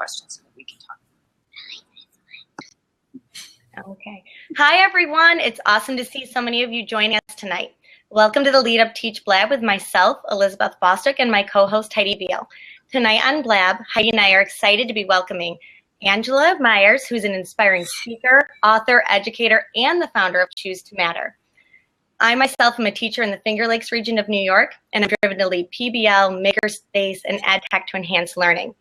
questions so that we can talk. Okay. Hi, everyone. It's awesome to see so many of you joining us tonight. Welcome to the LeadUpTeach Blab with myself, Elizabeth Bostick, and my co-host, Heidi Beal. Tonight on Blab, Heidi and I are excited to be welcoming Angela Myers, who's an inspiring speaker, author, educator, and the founder of Choose to Matter. I myself am a teacher in the Finger Lakes region of New York, and I'm driven to lead PBL, Makerspace, and EdTech to enhance learning.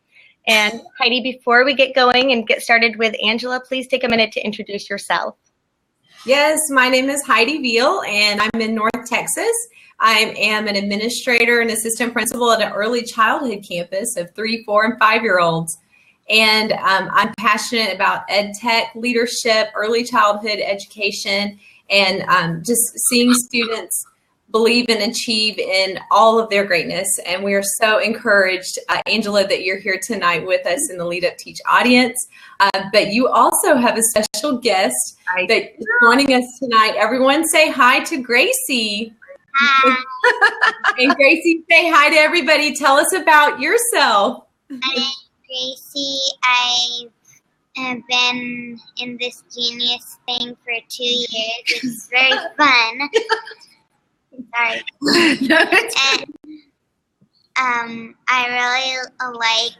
And Heidi, before we get going and get started with Angela, please take a minute to introduce yourself. Yes, my name is Heidi Beal, and I'm in North Texas. I am an administrator and assistant principal at an early childhood campus of 3, 4, and 5-year-olds. And I'm passionate about EdTech, leadership, early childhood education, and just seeing students believe and achieve in all of their greatness. And we are so encouraged, Angela, that you're here tonight with us in the LeadUpTeach audience. But you also have a special guest that is joining us tonight. Everyone say hi to Gracie. Hi. And Gracie, say hi to everybody. Tell us about yourself. My name is Gracie. I've been in this genius thing for 2 years. It's very fun. Sorry. And I really like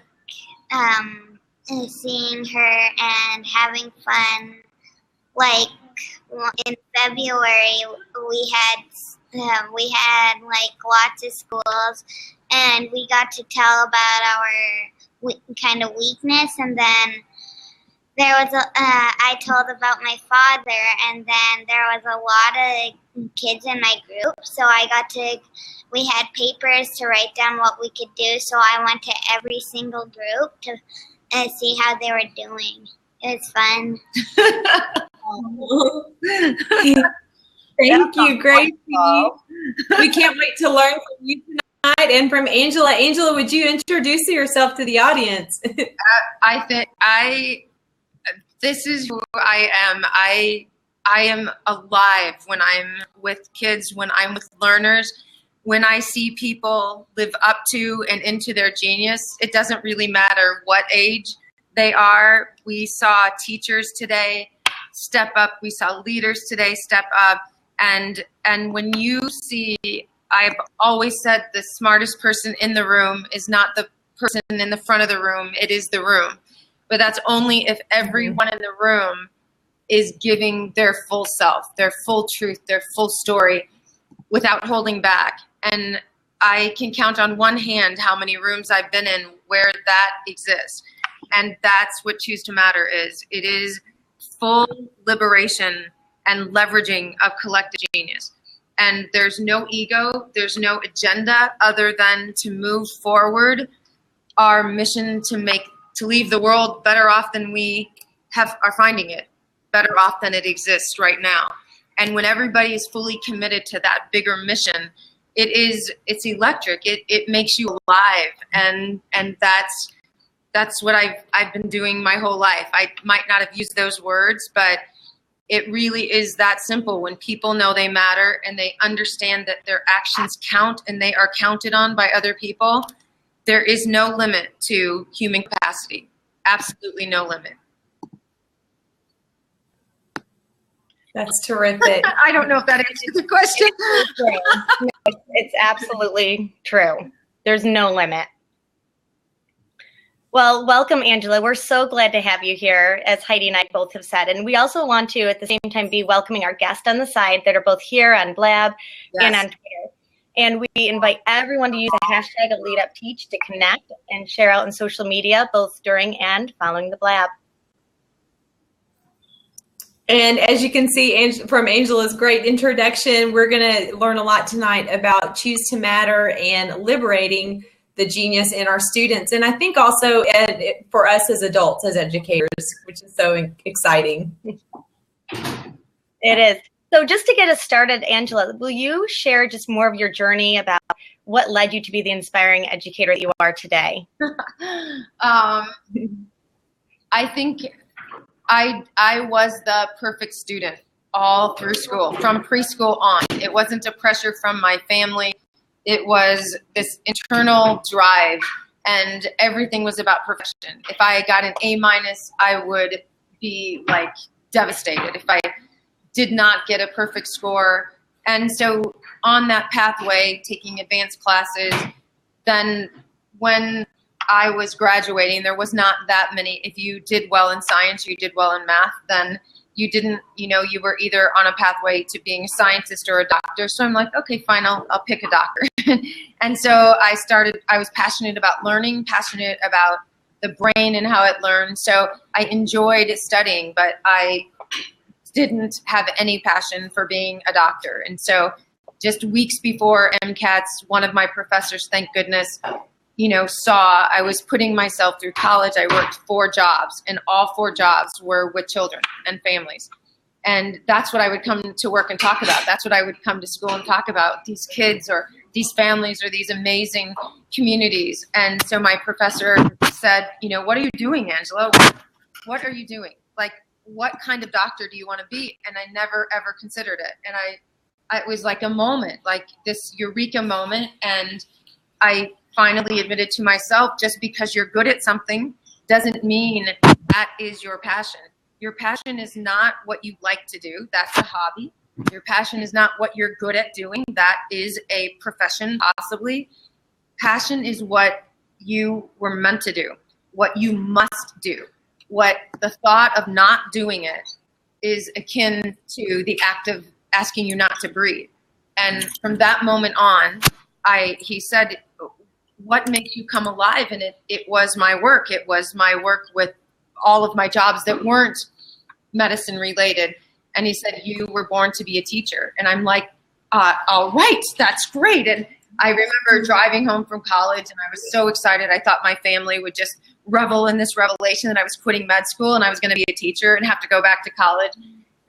seeing her and having fun. Like in February, we had like lots of schools, and we got to tell about our kind of weakness, and then there was I told about my father, and then there was a lot of kids in my group, so we had papers to write down what we could do, so I went to every single group to see how they were doing. It was fun. Thank you, Gracie. We can't wait to learn from you tonight and from Angela. Angela, would you introduce yourself to the audience? This is who I am. I am alive when I'm with kids, when I'm with learners, when I see people live up to and into their genius. It doesn't really matter what age they are. We saw teachers today step up. We saw leaders today step up. And when you see, I've always said the smartest person in the room is not the person in the front of the room. It is the room. But that's only if everyone in the room is giving their full self, their full truth, their full story without holding back. And I can count on one hand how many rooms I've been in where that exists. And that's what Choose to Matter is. It is full liberation and leveraging of collective genius. And there's no ego, there's no agenda other than to move forward our mission to leave the world better off than we are finding it, better off than it exists right now. And when everybody is fully committed to that bigger mission, it's electric. It makes you alive, and that's what I've been doing my whole life. I might not have used those words, but it really is that simple. When people know they matter and they understand that their actions count and they are counted on by other people, there is no limit to human capacity. Absolutely no limit. That's terrific. I don't know if that answers the question. It's absolutely true. There's no limit. Well, welcome, Angela. We're so glad to have you here, as Heidi and I both have said. And we also want to, at the same time, be welcoming our guests on the side that are both here on Blab and on Twitter. And we invite everyone to use the hashtag of LeadUpTeach to connect and share out on social media, both during and following the Blab. And as you can see from Angela's great introduction, we're going to learn a lot tonight about Choose to Matter and liberating the genius in our students. And I think also for us as adults, as educators, which is so exciting. It is. So just to get us started, Angela, will you share just more of your journey about what led you to be the inspiring educator that you are today? I think I was the perfect student all through school, from preschool on. It wasn't a pressure from my family. It was this internal drive and everything was about perfection. If I got an A-, I would be like devastated if I did not get a perfect score. And so on that pathway, taking advanced classes, then when I was graduating, there was not that many. If you did well in science, you did well in math, then you didn't, you were either on a pathway to being a scientist or a doctor. So I'm like, okay, fine, I'll pick a doctor. And so I was passionate about learning, passionate about the brain and how it learns. So I enjoyed studying, but I didn't have any passion for being a doctor. And so just weeks before MCATs, one of my professors, thank goodness, saw I was putting myself through college. I worked 4 jobs, and all 4 jobs were with children and families. And that's what I would come to work and talk about. That's what I would come to school and talk about, these kids or these families or these amazing communities. And so my professor said, what are you doing, Angela? What are you doing? Like, what kind of doctor do you want to be? And I never, ever considered it. And it was like a moment, like this eureka moment. And I finally admitted to myself, just because you're good at something doesn't mean that is your passion. Your passion is not what you like to do. That's a hobby. Your passion is not what you're good at doing. That is a profession, possibly. Passion is what you were meant to do, what you must do. What the thought of not doing it is akin to the act of asking you not to breathe. And from that moment on, he said, what makes you come alive? And it was my work. It was my work with all of my jobs that weren't medicine related. And he said, you were born to be a teacher. And I'm like, all right, that's great. And I remember driving home from college, and I was so excited. I thought my family would just revel in this revelation that I was quitting med school and I was going to be a teacher and have to go back to college.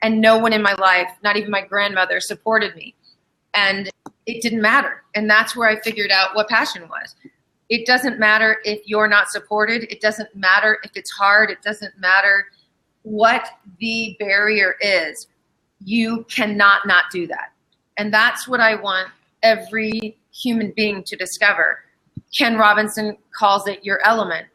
And no one in my life, not even my grandmother, supported me. And it didn't matter. And that's where I figured out what passion was. It doesn't matter if you're not supported. It doesn't matter if it's hard. It doesn't matter what the barrier is. You cannot not do that. And that's what I want every human being to discover. Ken Robinson calls it your element,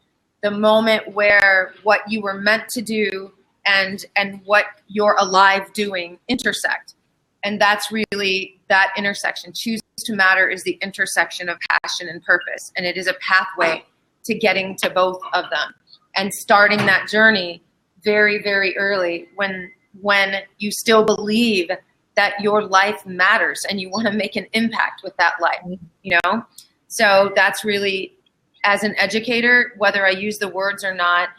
the moment where what you were meant to do and what you're alive doing intersect. And that's really that intersection. Choose to matter is the intersection of passion and purpose. And it is a pathway to getting to both of them and starting that journey very, very early when you still believe that your life matters and you want to make an impact with that life, So that's really, as an educator, whether I use the words or not,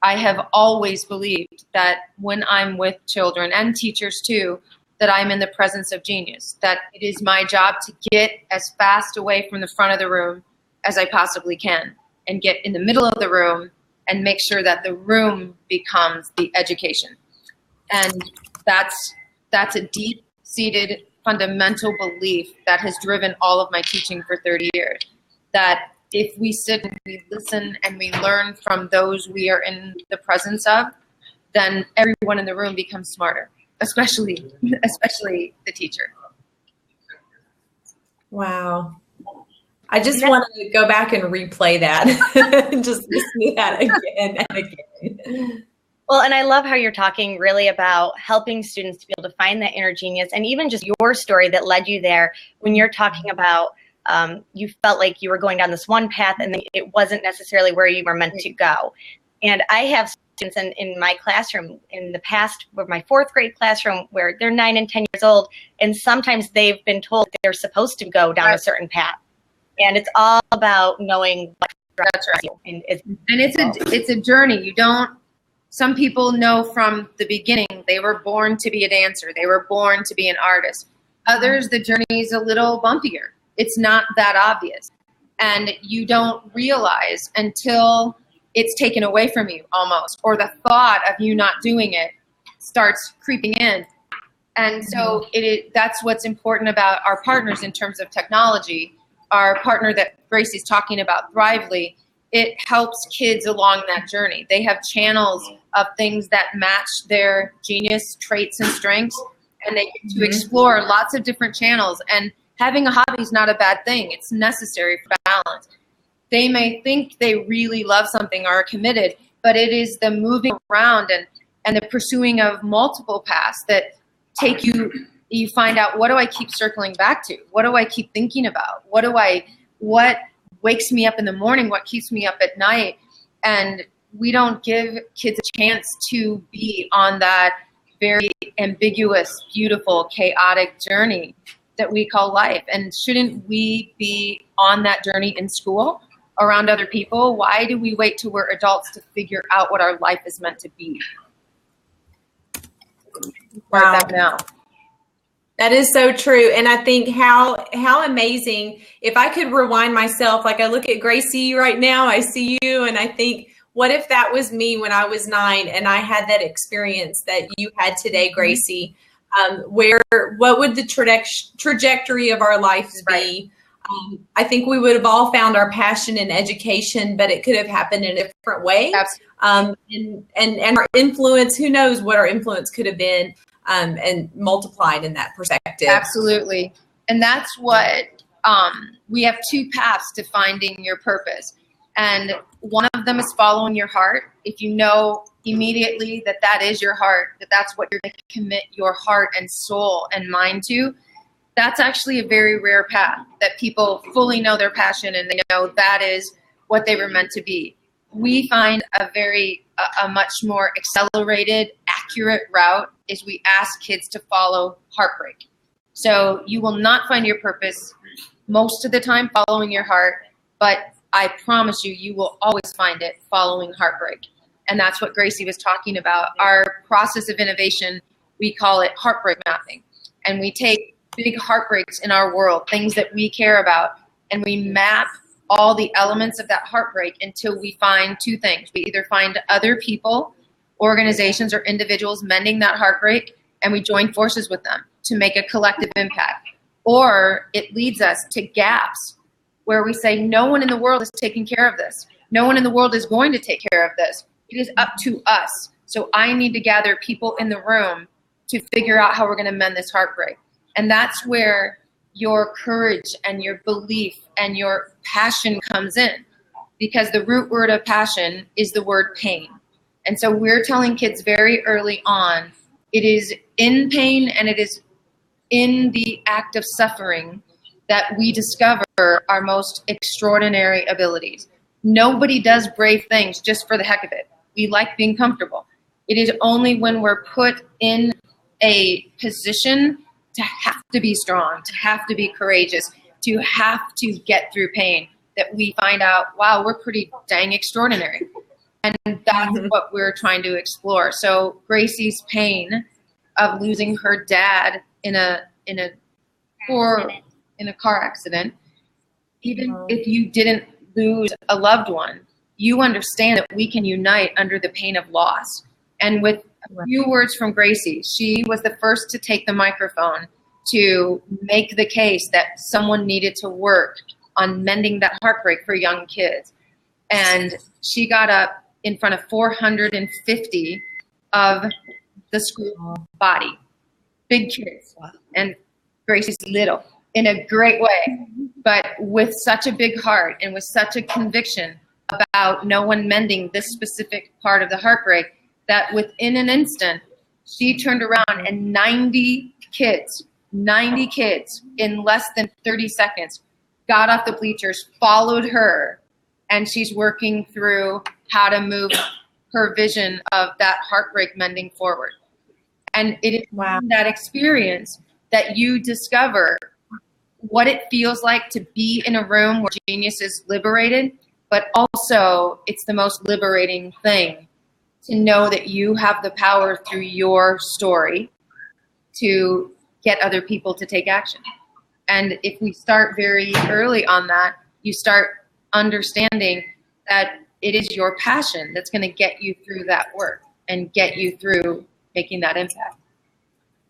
I have always believed that when I'm with children and teachers too, that I'm in the presence of genius, that it is my job to get as fast away from the front of the room as I possibly can and get in the middle of the room and make sure that the room becomes the education. And that's a deep-seated fundamental belief that has driven all of my teaching for 30 years, that if we sit and we listen and we learn from those we are in the presence of, then everyone in the room becomes smarter, especially the teacher. Wow. I just want to go back and replay that and just listen to that again and again. Well, and I love how you're talking really about helping students to be able to find that inner genius, and even just your story that led you there when you're talking about you felt like you were going down this one path and it wasn't necessarily where you were meant to go. And I have students in my classroom in the past, with my 4th grade classroom, where they're 9 and 10 years old, and sometimes they've been told they're supposed to go down a certain path. And it's all about knowing what drives you. And it's a journey. Some people know from the beginning they were born to be a dancer. They were born to be an artist. Others, the journey is a little bumpier. It's not that obvious. And you don't realize until it's taken away from you almost, or the thought of you not doing it starts creeping in. And so that's what's important about our partners in terms of technology. Our partner that Gracie's talking about, Thrively, it helps kids along that journey. They have channels of things that match their genius traits and strengths, and they get to explore lots of different channels. And having a hobby is not a bad thing. It's necessary for balance. They may think they really love something or are committed, but it is the moving around and the pursuing of multiple paths that take you find out, what do I keep circling back to? What do I keep thinking about? What wakes me up in the morning? What keeps me up at night? And we don't give kids a chance to be on that very ambiguous, beautiful, chaotic journey that we call life. And shouldn't we be on that journey in school around other people? Why do we wait till we're adults to figure out what our life is meant to be? Wow. That now. That is so true. And I think how amazing, if I could rewind myself, like I look at Gracie right now, I see you and I think, what if that was me when I was 9 and I had that experience that you had today, Gracie? What would the trajectory of our lives be? I think we would have all found our passion in education, but it could have happened in a different way. Absolutely. And our influence, who knows what our influence could have been, and multiplied in that perspective. Absolutely. And that's what we have 2 paths to finding your purpose. And one of them is following your heart. If you know immediately that that is your heart, that that's what you're going to commit your heart and soul and mind to, that's actually a very rare path, that people fully know their passion and they know that is what they were meant to be. We find a much more accelerated, accurate route is we ask kids to follow heartbreak. So you will not find your purpose most of the time following your heart, but I promise you, you will always find it following heartbreak. And that's what Gracie was talking about. Our process of innovation, we call it heartbreak mapping. And we take big heartbreaks in our world, things that we care about, and we map all the elements of that heartbreak until we find 2 things. We either find other people, organizations, or individuals mending that heartbreak, and we join forces with them to make a collective impact. Or it leads us to gaps where we say, no one in the world is taking care of this. No one in the world is going to take care of this. It is up to us. So I need to gather people in the room to figure out how we're going to mend this heartbreak. And that's where your courage and your belief and your passion comes in, because the root word of passion is the word pain. And so we're telling kids very early on, it is in pain and it is in the act of suffering that we discover our most extraordinary abilities. Nobody does brave things just for the heck of it. We like being comfortable. It is only when we're put in a position to have to be strong, to have to be courageous, to have to get through pain, that we find out, wow, we're pretty dang extraordinary. And that's what we're trying to explore. So Gracie's pain of losing her dad in a car accident, even if you didn't lose a loved one, you understand that we can unite under the pain of loss. And with a few words from Gracie, she was the first to take the microphone to make the case that someone needed to work on mending that heartbreak for young kids. And she got up in front of 450 of the school body, big kids, and Gracie's little, in a great way, but with such a big heart and with such a conviction about no one mending this specific part of the heartbreak, that within an instant, she turned around and 90 kids in less than 30 seconds got off the bleachers, followed her, and she's working through how to move her vision of that heartbreak mending forward. And it is that experience that you discover what it feels like to be in a room where genius is liberated, but also it's the most liberating thing to know that you have the power through your story to get other people to take action. And if we start very early on that, you start understanding that it is your passion that's going to get you through that work and get you through making that impact.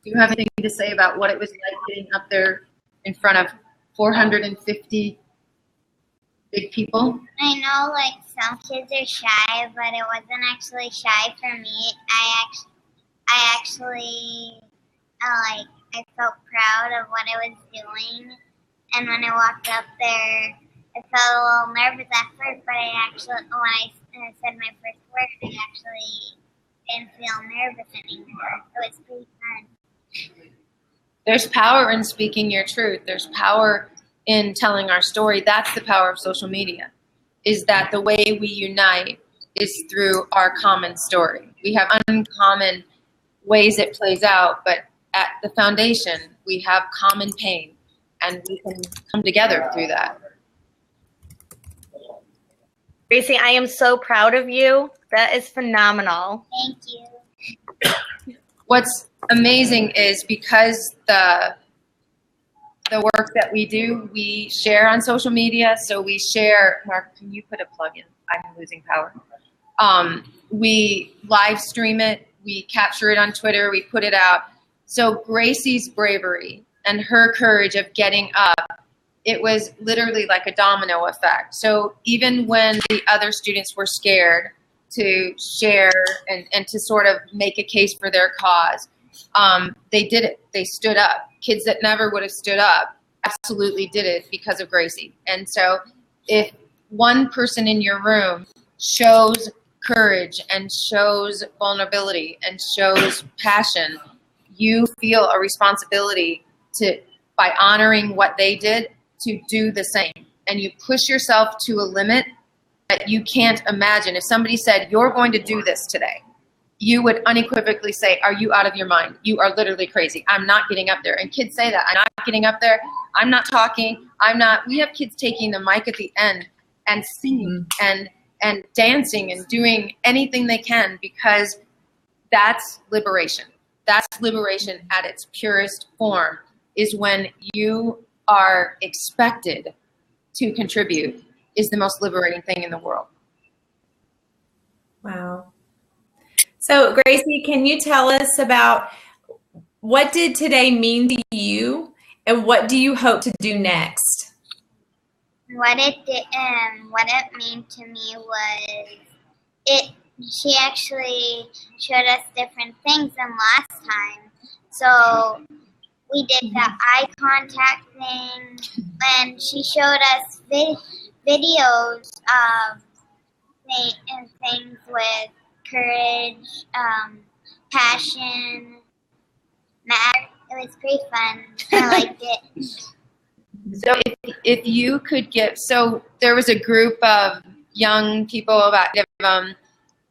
Do you have anything to say about what it was like getting up there in front of 450 big people? I know, like, some kids are shy, but it wasn't actually shy for me. I actually I felt proud of what I was doing. And when I walked up there, felt a little nervous at first, but when I said my first word, I actually didn't feel nervous anymore. It was pretty fun. There's power in speaking your truth. There's power in telling our story. That's the power of social media, is that the way we unite is through our common story. We have uncommon ways it plays out, but at the foundation, we have common pain, and we can come together through that. Gracie, I am so proud of you. That is phenomenal. Thank you. What's amazing is because the work that we do, we share on social media. So we share, Mark, can you put a plug in? I'm losing power. We live stream it. We capture it on Twitter. We put it out. So Gracie's bravery and her courage of getting up, it was literally like a domino effect. So even when the other students were scared to share and to sort of make a case for their cause, they did it. They stood up. Kids that never would have stood up absolutely did it because of Gracie. And so if one person in your room shows courage and shows vulnerability and shows passion, you feel a responsibility to, by honoring what they did, to do the same. And you push yourself to a limit that you can't imagine. If somebody said, you're going to do this today, you would unequivocally say, are you out of your mind? You are literally crazy. I'm not getting up there. And kids say that. I'm not getting up there. I'm not talking. We have kids taking the mic at the end and singing and dancing and doing anything they can, because that's liberation. That's liberation at its purest form, is when you are expected to contribute, is the most liberating thing in the world. Wow. So Gracie, can you tell us about what did today mean to you, and what do you hope to do next? What it meant to me was she actually showed us different things than last time. So we did the eye contact thing, and she showed us videos of things with courage, passion, matter. It was pretty fun. I liked it. So if you could give, so there was a group of young people, about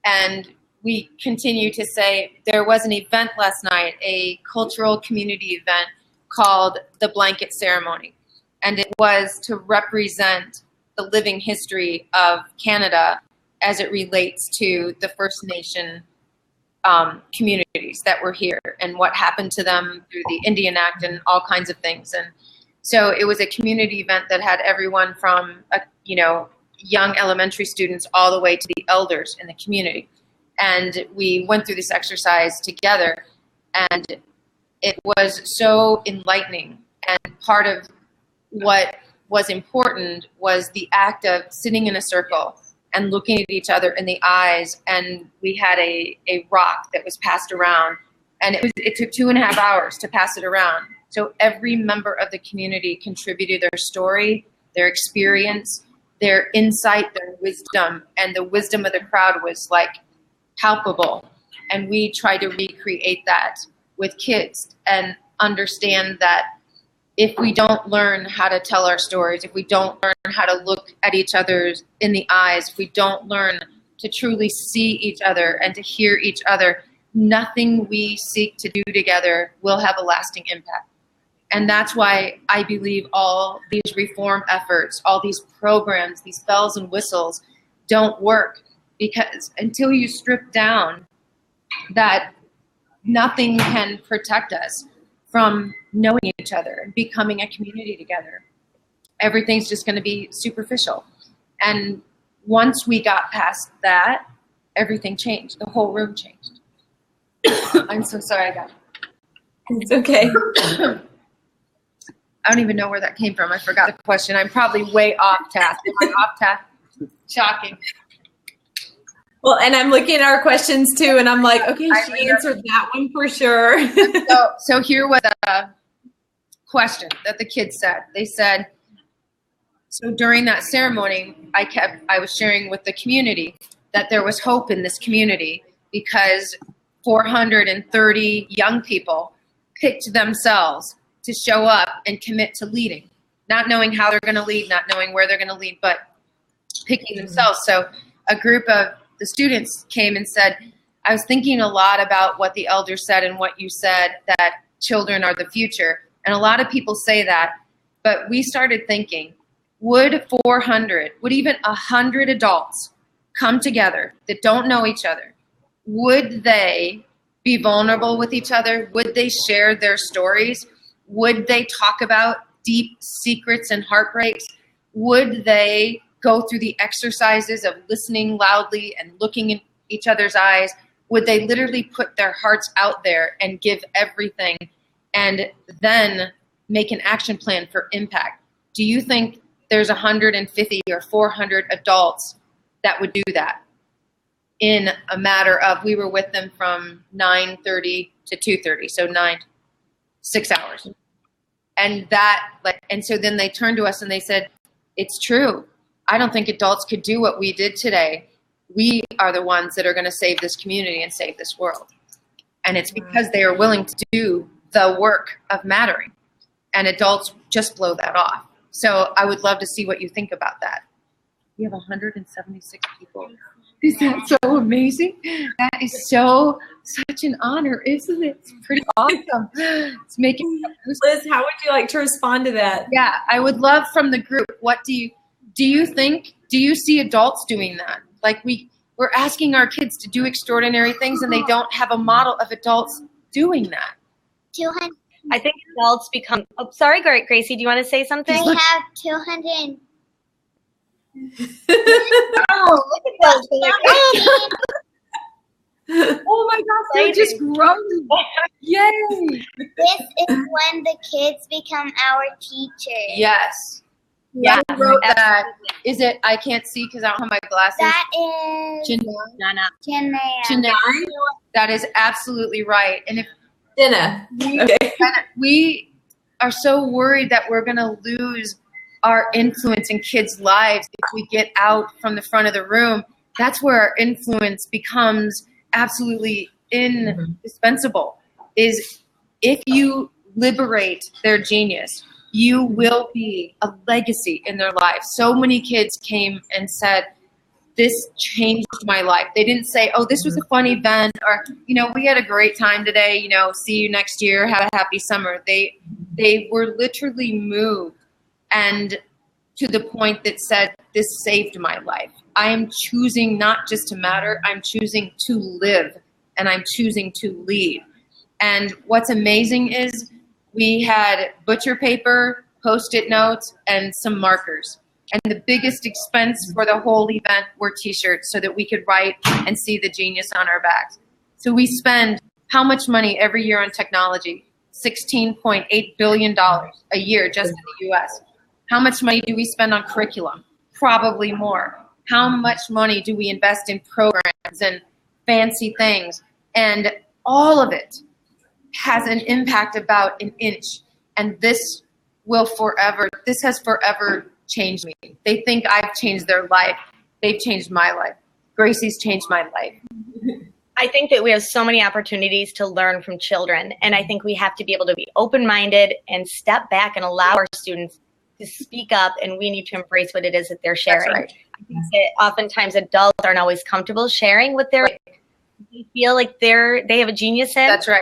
and we continue to say there was an event last night, a cultural community event called the Blanket Ceremony. And it was to represent the living history of Canada as it relates to the First Nation communities that were here and what happened to them through the Indian Act and all kinds of things. And so it was a community event that had everyone from, young elementary students all the way to the elders in the community. And we went through this exercise together, and it was so enlightening. And part of what was important was the act of sitting in a circle and looking at each other in the eyes. And we had a rock that was passed around, and it took 2.5 hours to pass it around. So every member of the community contributed their story, their experience, their insight, their wisdom, and the wisdom of the crowd was like palpable. And we try to recreate that with kids and understand that if we don't learn how to tell our stories, if we don't learn how to look at each other in the eyes, if we don't learn to truly see each other and to hear each other, nothing we seek to do together will have a lasting impact. And that's why I believe all these reform efforts, all these programs, these bells and whistles don't work, because until you strip down that, nothing can protect us from knowing each other and becoming a community together. Everything's just going to be superficial. And once we got past that, everything changed. The whole room changed. I'm so sorry I got it. It's okay. I don't even know where that came from. I forgot the question. I'm probably way off task. Am I off task? Shocking. Well, and I'm looking at our questions too, and I'm like, okay, she answered that one for sure. So here was a question that the kids said. They said, So during that ceremony, I was sharing with the community that there was hope in this community because 430 young people picked themselves to show up and commit to leading, not knowing how they're going to lead, not knowing where they're going to lead, but picking themselves. So a group of the students came and said, I was thinking a lot about what the elder said and what you said, that children are the future. And a lot of people say that, but we started thinking, would 400, would even 100 adults come together that don't know each other? Would they be vulnerable with each other? Would they share their stories? Would they talk about deep secrets and heartbreaks? Would they go through the exercises of listening loudly and looking in each other's eyes? Would they literally put their hearts out there and give everything and then make an action plan for impact? Do you think there's 150 or 400 adults that would do that in a matter of, we were with them from 9:30 to 2:30, so 6 hours. And so then they turned to us and they said, it's true. I don't think adults could do what we did today. We are the ones that are going to save this community and save this world. And it's because they are willing to do the work of mattering. And adults just blow that off. So I would love to see what you think about that. We have 176 people. Is that so amazing? That is such an honor, isn't it? It's pretty awesome. It's making Liz, how would you like to respond to that? Yeah, I would love from the group. What do you think? Do you see adults doing that? Like we're asking our kids to do extraordinary things, and they don't have a model of adults doing that. 200. I think adults become. Oh, sorry, Gracie. Do you want to say something? We have 200. Oh, look at those. Oh my gosh, they're just growing. Yay. This is when the kids become our teachers. Yes. Yeah. Who wrote that? Is it, I can't see because I don't have my glasses. That is Janae. That is absolutely right. And if Jenna. Okay. we are so worried that we're going to lose our influence in kids' lives if we get out from the front of the room, that's where our influence becomes absolutely indispensable. Is if you liberate their genius, you will be a legacy in their lives. So many kids came and said, this changed my life. They didn't say, oh, this was a fun event, or, we had a great time today, see you next year, have a happy summer. They were literally moved, and to the point that said, this saved my life. I am choosing not just to matter, I'm choosing to live, and I'm choosing to lead. And what's amazing is we had butcher paper, Post-it notes, and some markers. And the biggest expense for the whole event were t-shirts so that we could write and see the genius on our backs. So we spend how much money every year on technology? $16.8 billion a year just in the U.S. How much money do we spend on curriculum? Probably more. How much money do we invest in programs and fancy things? And all of it has an impact about an inch. And this has forever changed me. They think I've changed their life. They've changed my life. Gracie's changed my life. I think that we have so many opportunities to learn from children, and I think we have to be able to be open-minded and step back and allow our students to speak up, and we need to embrace what it is that they're sharing. That's right. I think that oftentimes adults aren't always comfortable sharing what they feel like they have a genius in. That's right.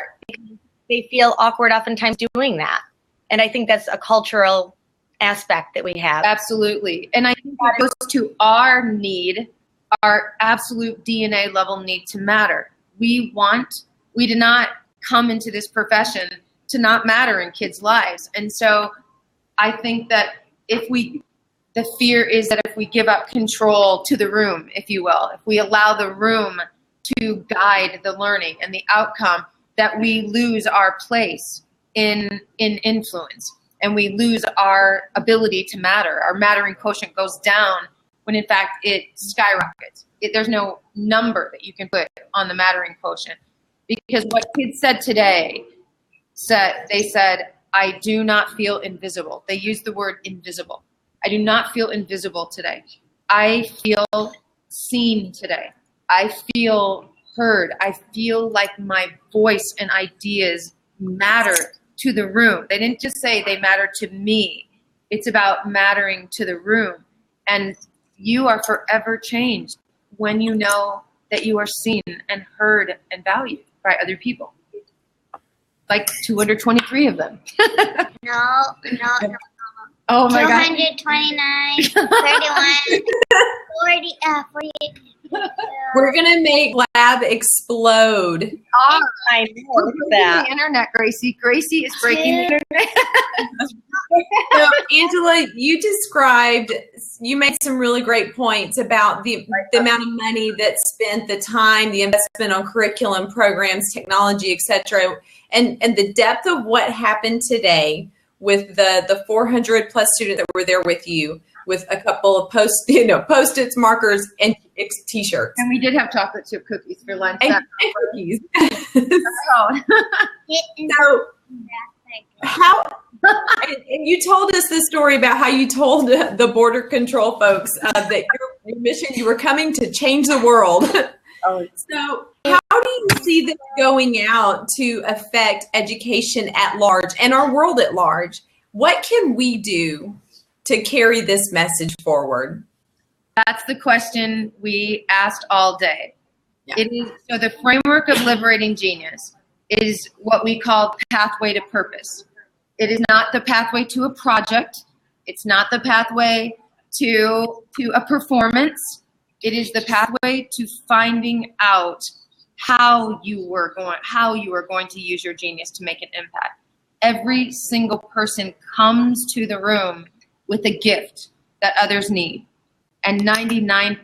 They feel awkward oftentimes doing that, and I think that's a cultural aspect that we have. Absolutely. And I think that goes to our absolute DNA level need to matter. We did not come into this profession to not matter in kids' lives. And so I think that the fear is that if we give up control to the room, if you will, if we allow the room to guide the learning and the outcome, that we lose our place in influence. And we lose our ability to matter. Our mattering quotient goes down when, in fact, it skyrockets. There's no number that you can put on the mattering quotient. Because what kids said today, they said, I do not feel invisible. They used the word invisible. I do not feel invisible today. I feel seen today. I feel heard. I feel like my voice and ideas matter to the room. They didn't just say they matter to me. It's about mattering to the room. And you are forever changed when you know that you are seen and heard and valued by other people. Like 223 of them. No. Oh my God. 229, 31, 48. We're going to make Lab explode. Oh, I know that. the internet, Gracie. Gracie is breaking the internet. So, Angela, you made some really great points about the amount of money that's spent, the time, the investment on curriculum, programs, technology, etc., and the depth of what happened today with the 400 plus students that were there with you, with a couple of Post-its, markers, and T-shirts. And we did have chocolate chip cookies for lunch. And cookies. Oh. So, how? And you told us this story about how you told the border control folks that your mission, you were coming to change the world. Oh. So how do you see this going out to affect education at large and our world at large? What can we do to carry this message forward? That's the question we asked all day. Yeah. So the framework of liberating genius is what we call pathway to purpose. It is not the pathway to a project. It's not the pathway to a performance. It is the pathway to finding out how you are going to use your genius to make an impact. Every single person comes to the room with a gift that others need. And 99%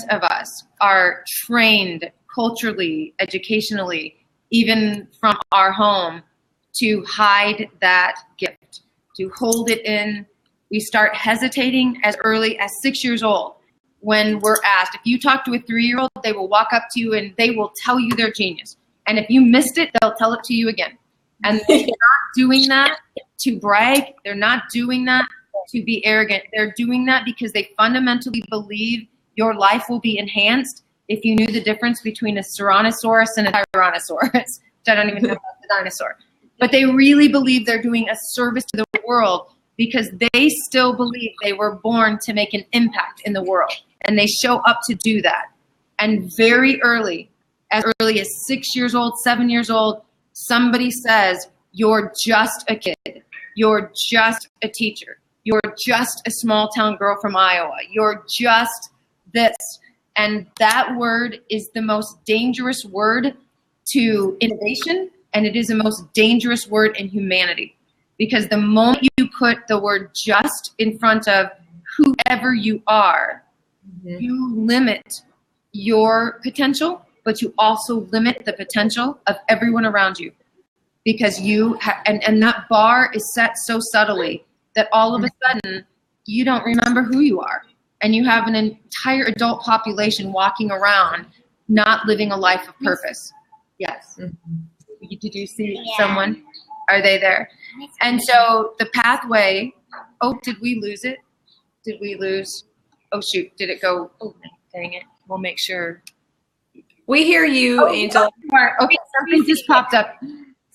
of us are trained culturally, educationally, even from our home, to hide that gift, to hold it in. We start hesitating as early as 6 years old when we're asked. If you talk to a 3-year-old, they will walk up to you and they will tell you their genius. And if you missed it, they'll tell it to you again. And they're not doing that to brag. They're not doing that to be arrogant. They're doing that because they fundamentally believe your life will be enhanced if you knew the difference between a Tyrannosaurus and a Tyrannosaurus, which I don't even know about the dinosaur. But they really believe they're doing a service to the world because they still believe they were born to make an impact in the world. And they show up to do that. And very early as 6 years old, 7 years old, somebody says, you're just a kid. You're just a teacher. You're just a small town girl from Iowa. You're just this. And that word is the most dangerous word to innovation, and it is the most dangerous word in humanity. Because the moment you put the word just in front of whoever you are, you limit your potential, but you also limit the potential of everyone around you. Because and that bar is set so subtly that all of a sudden you don't remember who you are. And you have an entire adult population walking around not living a life of purpose. Yes. Mm-hmm. Did you see someone? Are they there? And so the pathway, did we lose it? Did we lose? Oh, shoot. Did it go? Oh, dang it. We'll make sure. We hear you, Angela. Okay, something just popped up.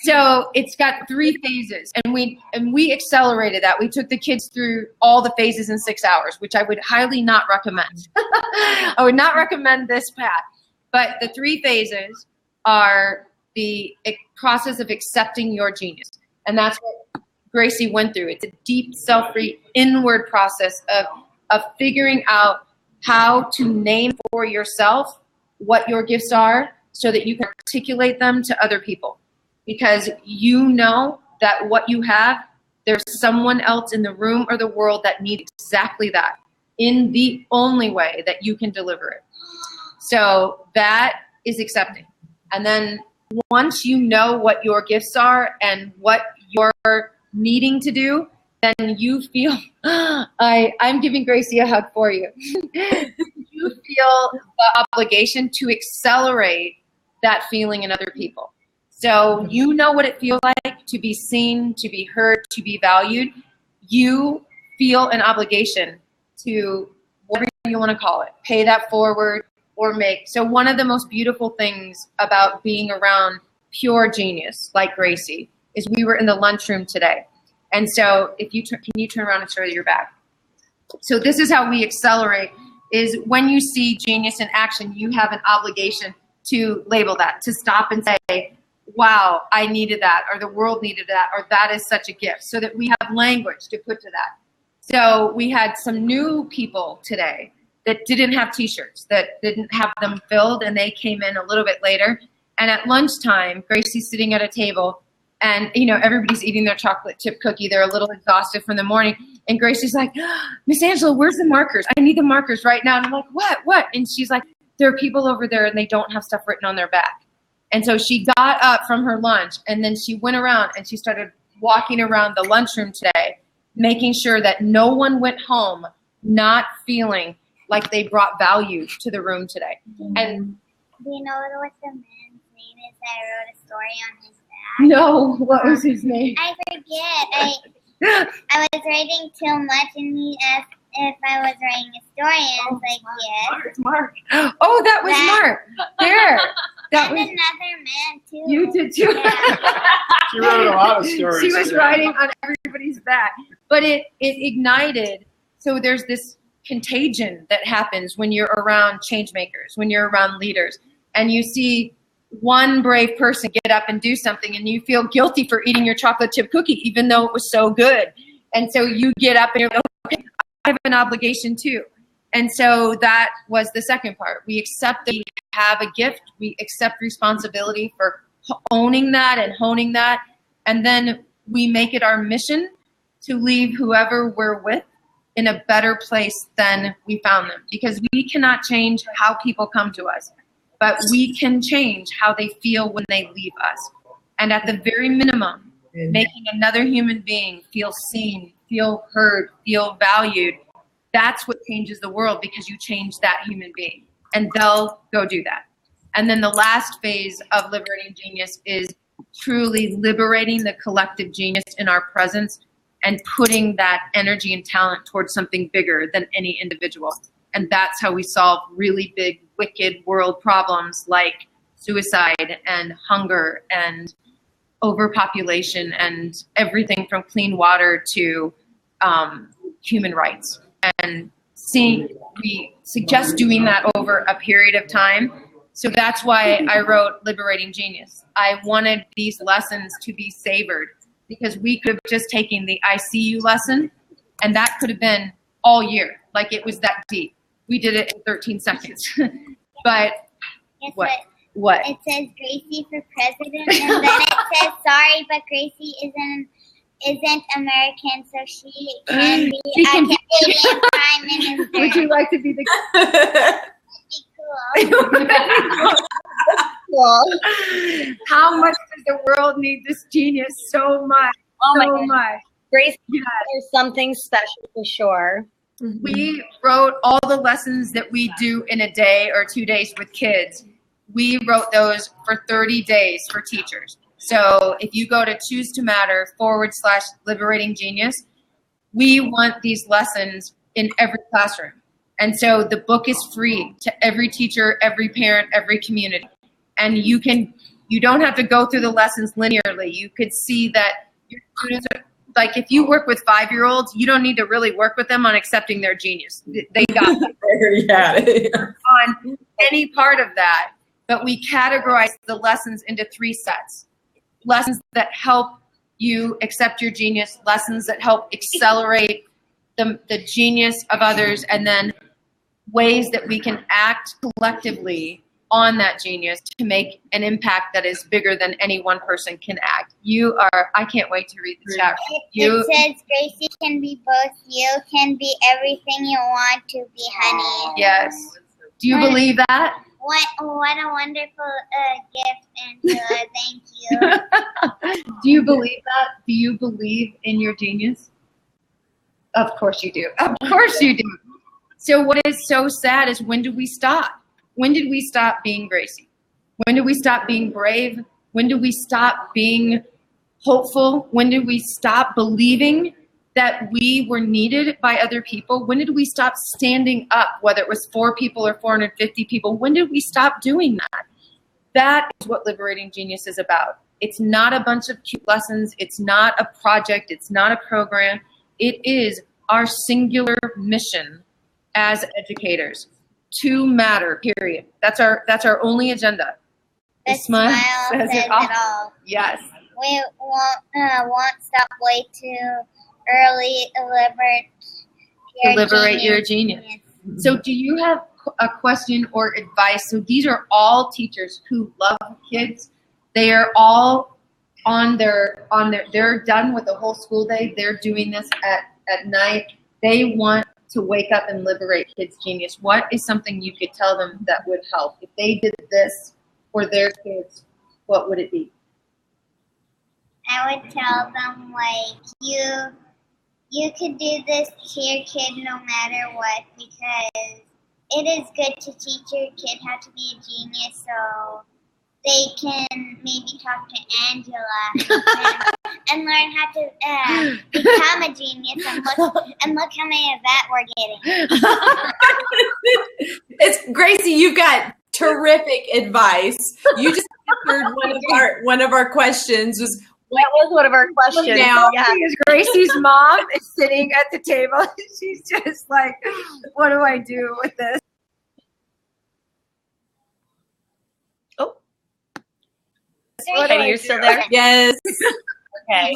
So it's got 3 phases, and we accelerated that. We took the kids through all the phases in 6 hours, which I would highly not recommend. I would not recommend this path. But the 3 phases are the process of accepting your genius. And that's what Gracie went through. It's a deep, self-free, inward process of figuring out how to name for yourself what your gifts are so that you can articulate them to other people. Because you know that what you have, there's someone else in the room or the world that needs exactly that in the only way that you can deliver it. So that is accepting. And then once you know what your gifts are and what you're needing to do, then you feel, I'm giving Gracie a hug for you. You feel the obligation to accelerate that feeling in other people. So you know what it feels like to be seen, to be heard, to be valued. You feel an obligation to, whatever you want to call it, pay that forward or make. So one of the most beautiful things about being around pure genius like Gracie is we were in the lunchroom today. And so if you can you turn around and show your back? So this is how we accelerate, is when you see genius in action, you have an obligation to label that, to stop and say, wow, I needed that, or the world needed that, or that is such a gift, so that we have language to put to that. So we had some new people today that didn't have t-shirts, that didn't have them filled, and they came in a little bit later. And at lunchtime, Gracie's sitting at a table, and everybody's eating their chocolate chip cookie. They're a little exhausted from the morning. And Gracie's like, Miss Angela, where's the markers? I need the markers right now. And I'm like, what? And she's like, there are people over there and they don't have stuff written on their back. And so she got up from her lunch and then she went around and she started walking around the lunchroom today, making sure that no one went home not feeling like they brought value to the room today. And do you know what the man's name is that I wrote a story on his back? No, what was his name? I forget. I was writing too much, and he asked if I was writing a story, and I was like, yes. Mark. Oh, that was Mark. There. That and was another man, too. You did, too. Yeah. She wrote a lot of stories. She was writing on everybody's back. But it ignited. So there's this contagion that happens when you're around change makers, when you're around leaders, and you see one brave person get up and do something, and you feel guilty for eating your chocolate chip cookie, even though it was so good. And so you get up and you're like, okay, I have an obligation too. And so that was the second part. We accept that we have a gift. We accept responsibility for owning that and honing that. And then we make it our mission to leave whoever we're with in a better place than we found them. Because we cannot change how people come to us, but we can change how they feel when they leave us. And at the very minimum, making another human being feel seen, feel heard, feel valued, that's what changes the world, because you change that human being. And they'll go do that. And then the last phase of liberating genius is truly liberating the collective genius in our presence and putting that energy and talent towards something bigger than any individual. And that's how we solve really big, wicked world problems like suicide and hunger and overpopulation and everything from clean water to human rights. And we suggest doing that over a period of time. So that's why I wrote Liberating Genius. I wanted these lessons to be savored, because we could have just taken the I see you lesson, and that could have been all year. Like, it was that deep. We did it in 13 seconds. But Guess what? It says Gracie for president, and then it says, sorry, but Gracie isn't American, so she can be a Canadian prime minister. Would you like to be the That'd be cool. How much does the world need this genius? So much. Oh my so goodness. much. Grace, Yes. there's something special for sure. We wrote all the lessons that we do in a day or 2 days with kids. We wrote those for 30 days for teachers. So if you go to Choose to Matter /liberating genius, we want these lessons in every classroom. And so the book is free to every teacher, every parent, every community. And you don't have to go through the lessons linearly. You could see that your students are, like, if you work with 5-year-olds, you don't need to really work with them on accepting their genius. They got it. On any part of that. But we categorize the lessons into 3 sets. Lessons that help you accept your genius, lessons that help accelerate the genius of others, and then ways that we can act collectively on that genius to make an impact that is bigger than any one person can act. I can't wait to read the chat. It says Gracie can be both. You can be everything you want to be, honey. Yes. Do you believe that? What a wonderful gift, Angela. Thank you. Do you believe that? Do you believe in your genius? Of course you do. Of course you do. So what is so sad is, when do we stop? When did we stop being Gracie? When did we stop being brave? When did we stop being hopeful? When did we stop believing that we were needed by other people? When did we stop standing up, whether it was 4 people or 450 people? When did we stop doing that? That is what Liberating Genius is about. It's not a bunch of cute lessons. It's not a project. It's not a program. It is our singular mission as educators to matter, period. That's our only agenda. The smile says it all. Yes. We won't stop way too early. Liberate your genius. So do you have a question or advice? So these are all teachers who love kids. They are all they're done with the whole school day. They're doing this at night. They want to wake up and liberate kids' genius. What is something you could tell them that would help? If they did this for their kids, what would it be? I would tell them, like, you could do this to your kid no matter what, because it is good to teach your kid how to be a genius, so they can maybe talk to Angela and learn how to become a genius, and look how many of that we're getting. It's Gracie, you've got terrific advice. You just answered one of our questions. That was one of our questions. Now, Yeah. Because Gracie's mom is sitting at the table. She's just like, what do I do with this? Okay, you're still there? yes. Okay.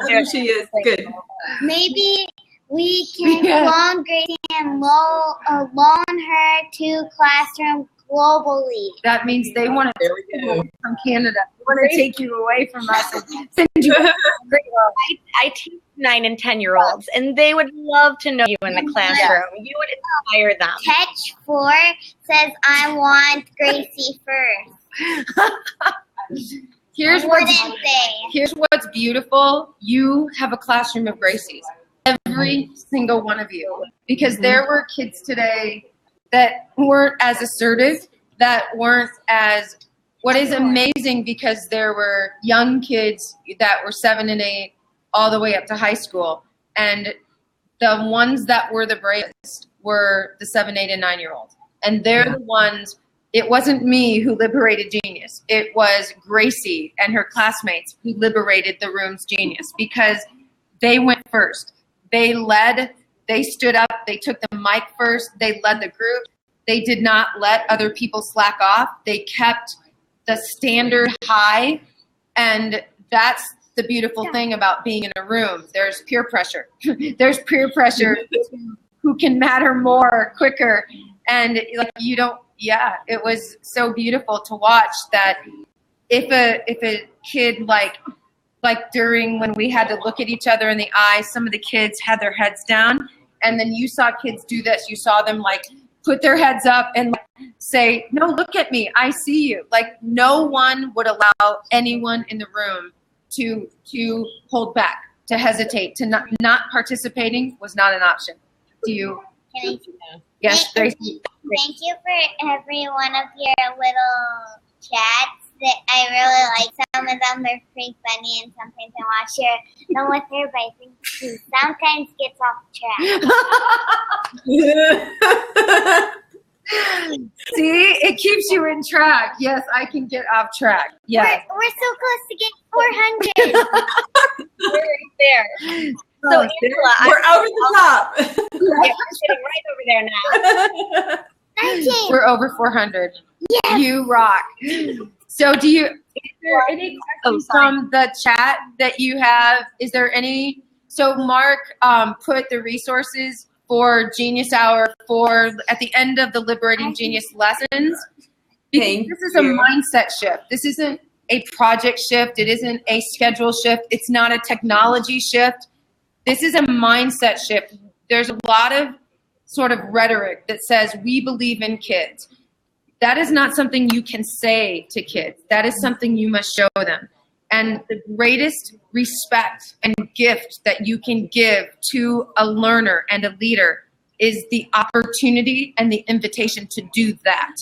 There she is. Good. Maybe we can clone Gracie and loan her to classroom globally. That means they want There we go. from Canada. They want to take you away from us and send you. I teach 9 and 10-year-olds, and they would love to know you in the classroom. You would inspire them. Catch 4 says, I want Gracie first. Here's what's beautiful. You have a classroom of Gracies. Every single one of you. Because there were kids today that weren't as assertive, that weren't as, what is amazing, because there were young kids that were 7 and 8 all the way up to high school. And the ones that were the bravest were the 7, 8, and 9-year-olds. And they're the ones, it wasn't me who liberated genius. It was Gracie and her classmates who liberated the room's genius, because they went first. They led, they stood up, they took the mic first, they led the group. They did not let other people slack off. They kept the standard high, and that's the beautiful thing about being in a room. There's peer pressure. There's peer pressure to who can matter more, quicker, and like you don't. Yeah, it was so beautiful to watch that. If a kid like during when we had to look at each other in the eye, some of the kids had their heads down, and then you saw kids do this. You saw them like put their heads up and say, "No, look at me, I see you." Like no one would allow anyone in the room to hold back, to hesitate, to not participating was not an option. Do you? Can I? Yes, Gracie. Thank you for every one of your little chats. That I really like. Some of them are pretty funny, and sometimes I watch them with her, but I think she sometimes gets off track. See, it keeps you in track. Yes, I can get off track. Yes. We're so close to getting 400. We're right there. So, Angela, we're over the top. I'm sitting right over there now. 19. We're over 400. Yes. You rock. So is there any questions from the chat that you have? Is there any? So Mark put the resources for Genius Hour at the end of the Liberating Genius lessons. Because this is a mindset shift. This isn't a project shift. It isn't a schedule shift. It's not a technology shift. This is a mindset shift. There's a lot of sort of rhetoric that says we believe in kids. That is not something you can say to kids. That is something you must show them. And the greatest respect and gift that you can give to a learner and a leader is the opportunity and the invitation to do that,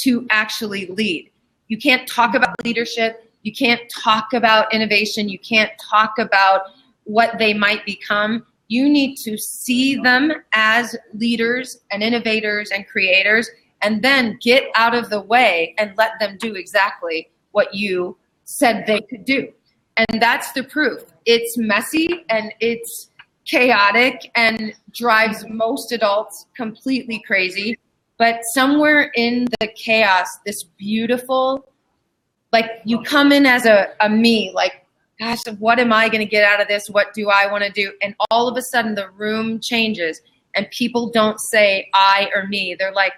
to actually lead. You can't talk about leadership. You can't talk about innovation. You can't talk about what they might become You need to see them as leaders and innovators and creators, and then get out of the way and let them do exactly what you said they could do. And that's the proof. It's messy and it's chaotic and drives most adults completely crazy. But somewhere in the chaos, this beautiful, like you come in as a me, like, gosh, what am I going to get out of this? What do I want to do? And all of a sudden the room changes and people don't say I or me. They're like,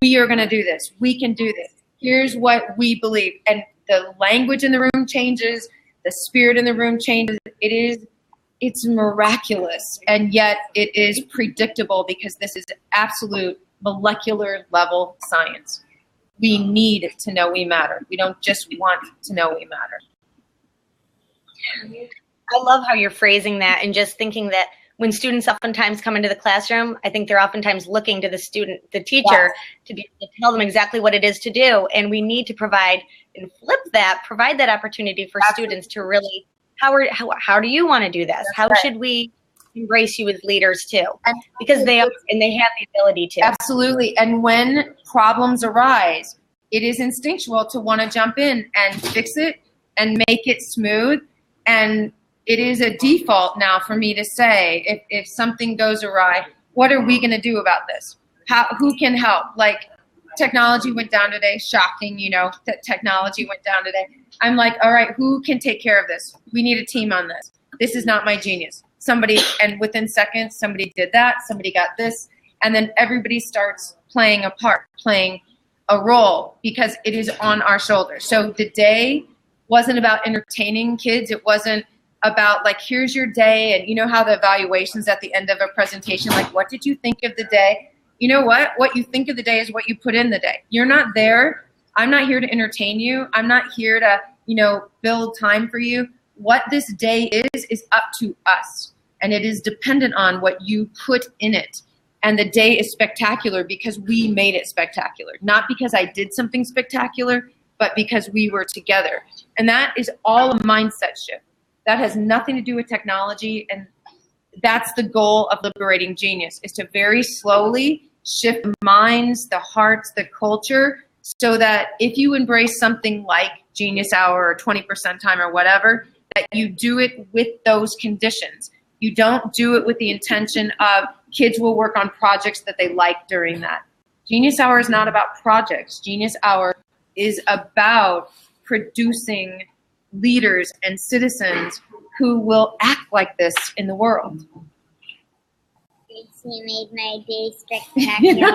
we are going to do this. We can do this. Here's what we believe. And the language in the room changes. The spirit in the room changes. It's miraculous. And yet it is predictable because this is absolute molecular level science. We need to know we matter. We don't just want to know we matter. I love how you're phrasing that, and just thinking that when students oftentimes come into the classroom, I think they're oftentimes looking to the teacher, to be able to tell them exactly what it is to do. And we need to provide that opportunity for students to really, how do you want to do this? How should we embrace you as leaders too? Because they have the ability to. Absolutely. And when problems arise, it is instinctual to want to jump in and fix it and make it smooth. And it is a default now for me to say, if something goes awry, what are we going to do about this? Who can help? Like, technology went down today. Shocking, that technology went down today. I'm like, all right, who can take care of this? We need a team on this. This is not my genius. And within seconds, somebody did that. Somebody got this. And then everybody starts playing a part, playing a role, because it is on our shoulders. So the day wasn't about entertaining kids. It wasn't about like, here's your day. And you know how the evaluations at the end of a presentation, like, what did you think of the day? You know what you think of the day is what you put in the day. You're not there. I'm not here to entertain you. I'm not here to, build time for you. What this day is up to us. And it is dependent on what you put in it. And the day is spectacular because we made it spectacular. Not because I did something spectacular, but because we were together. And that is all a mindset shift. That has nothing to do with technology. And that's the goal of Liberating Genius, is to very slowly shift the minds, the hearts, the culture, so that if you embrace something like Genius Hour or 20% time or whatever, that you do it with those conditions. You don't do it with the intention of kids will work on projects that they like during that. Genius Hour is not about projects. Genius Hour is about producing leaders and citizens who will act like this in the world. You made my day spectacular.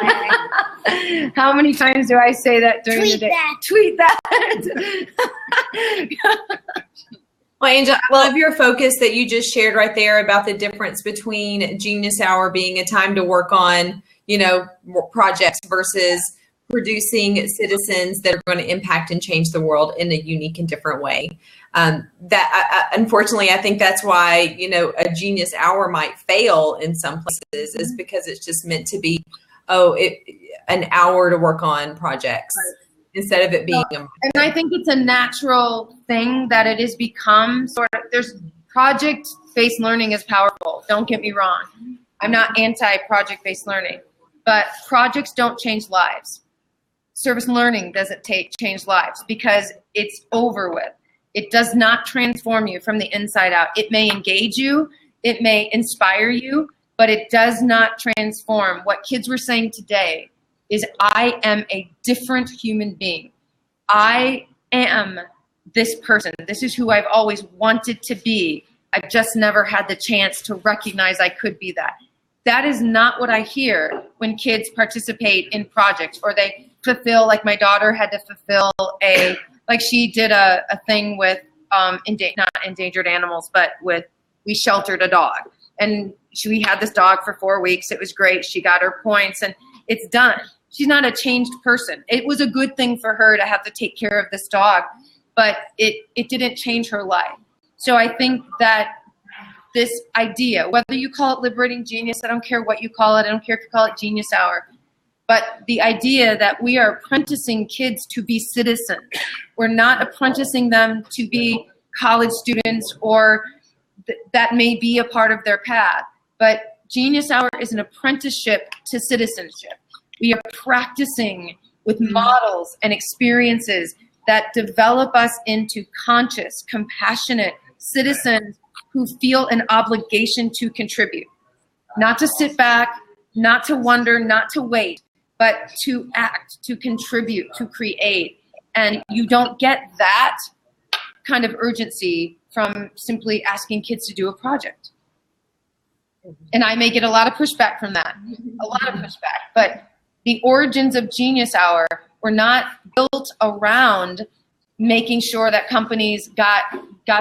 How many times do I say that during the day? Tweet that. Well, Angela, I love your focus that you just shared right there about the difference between Genius Hour being a time to work on, projects versus producing citizens that are going to impact and change the world in a unique and different way. Unfortunately, I think that's why, a Genius Hour might fail in some places, is because it's just meant to be, an hour to work on projects instead of it being. And I think it's a natural thing that it has become there's project-based learning is powerful. Don't get me wrong. I'm not anti-project-based learning, but projects don't change lives. Service learning doesn't change lives because it's over with. It does not transform you from the inside out. It may engage you, it may inspire you, but it does not transform. What kids were saying today is, I am a different human being. I am this person. This is who I've always wanted to be. I've just never had the chance to recognize I could be that. That is not what I hear when kids participate in projects, or they fulfill, like my daughter had to fulfill she did a thing with not endangered animals, but we sheltered a dog. And we had this dog for 4 weeks. It was great. She got her points and it's done. She's not a changed person. It was a good thing for her to have to take care of this dog, but it didn't change her life. So I think that this idea, whether you call it Liberating Genius, I don't care what you call it. I don't care if you call it Genius Hour. But the idea that we are apprenticing kids to be citizens. We're not apprenticing them to be college students, or that may be a part of their path. but Genius Hour is an apprenticeship to citizenship. We are practicing with models and experiences that develop us into conscious, compassionate citizens who feel an obligation to contribute. Not to sit back, not to wonder, not to wait, but to act, to contribute, to create. And you don't get that kind of urgency from simply asking kids to do a project. And I may get a lot of pushback from that, a lot of pushback. But the origins of Genius Hour were not built around making sure that companies got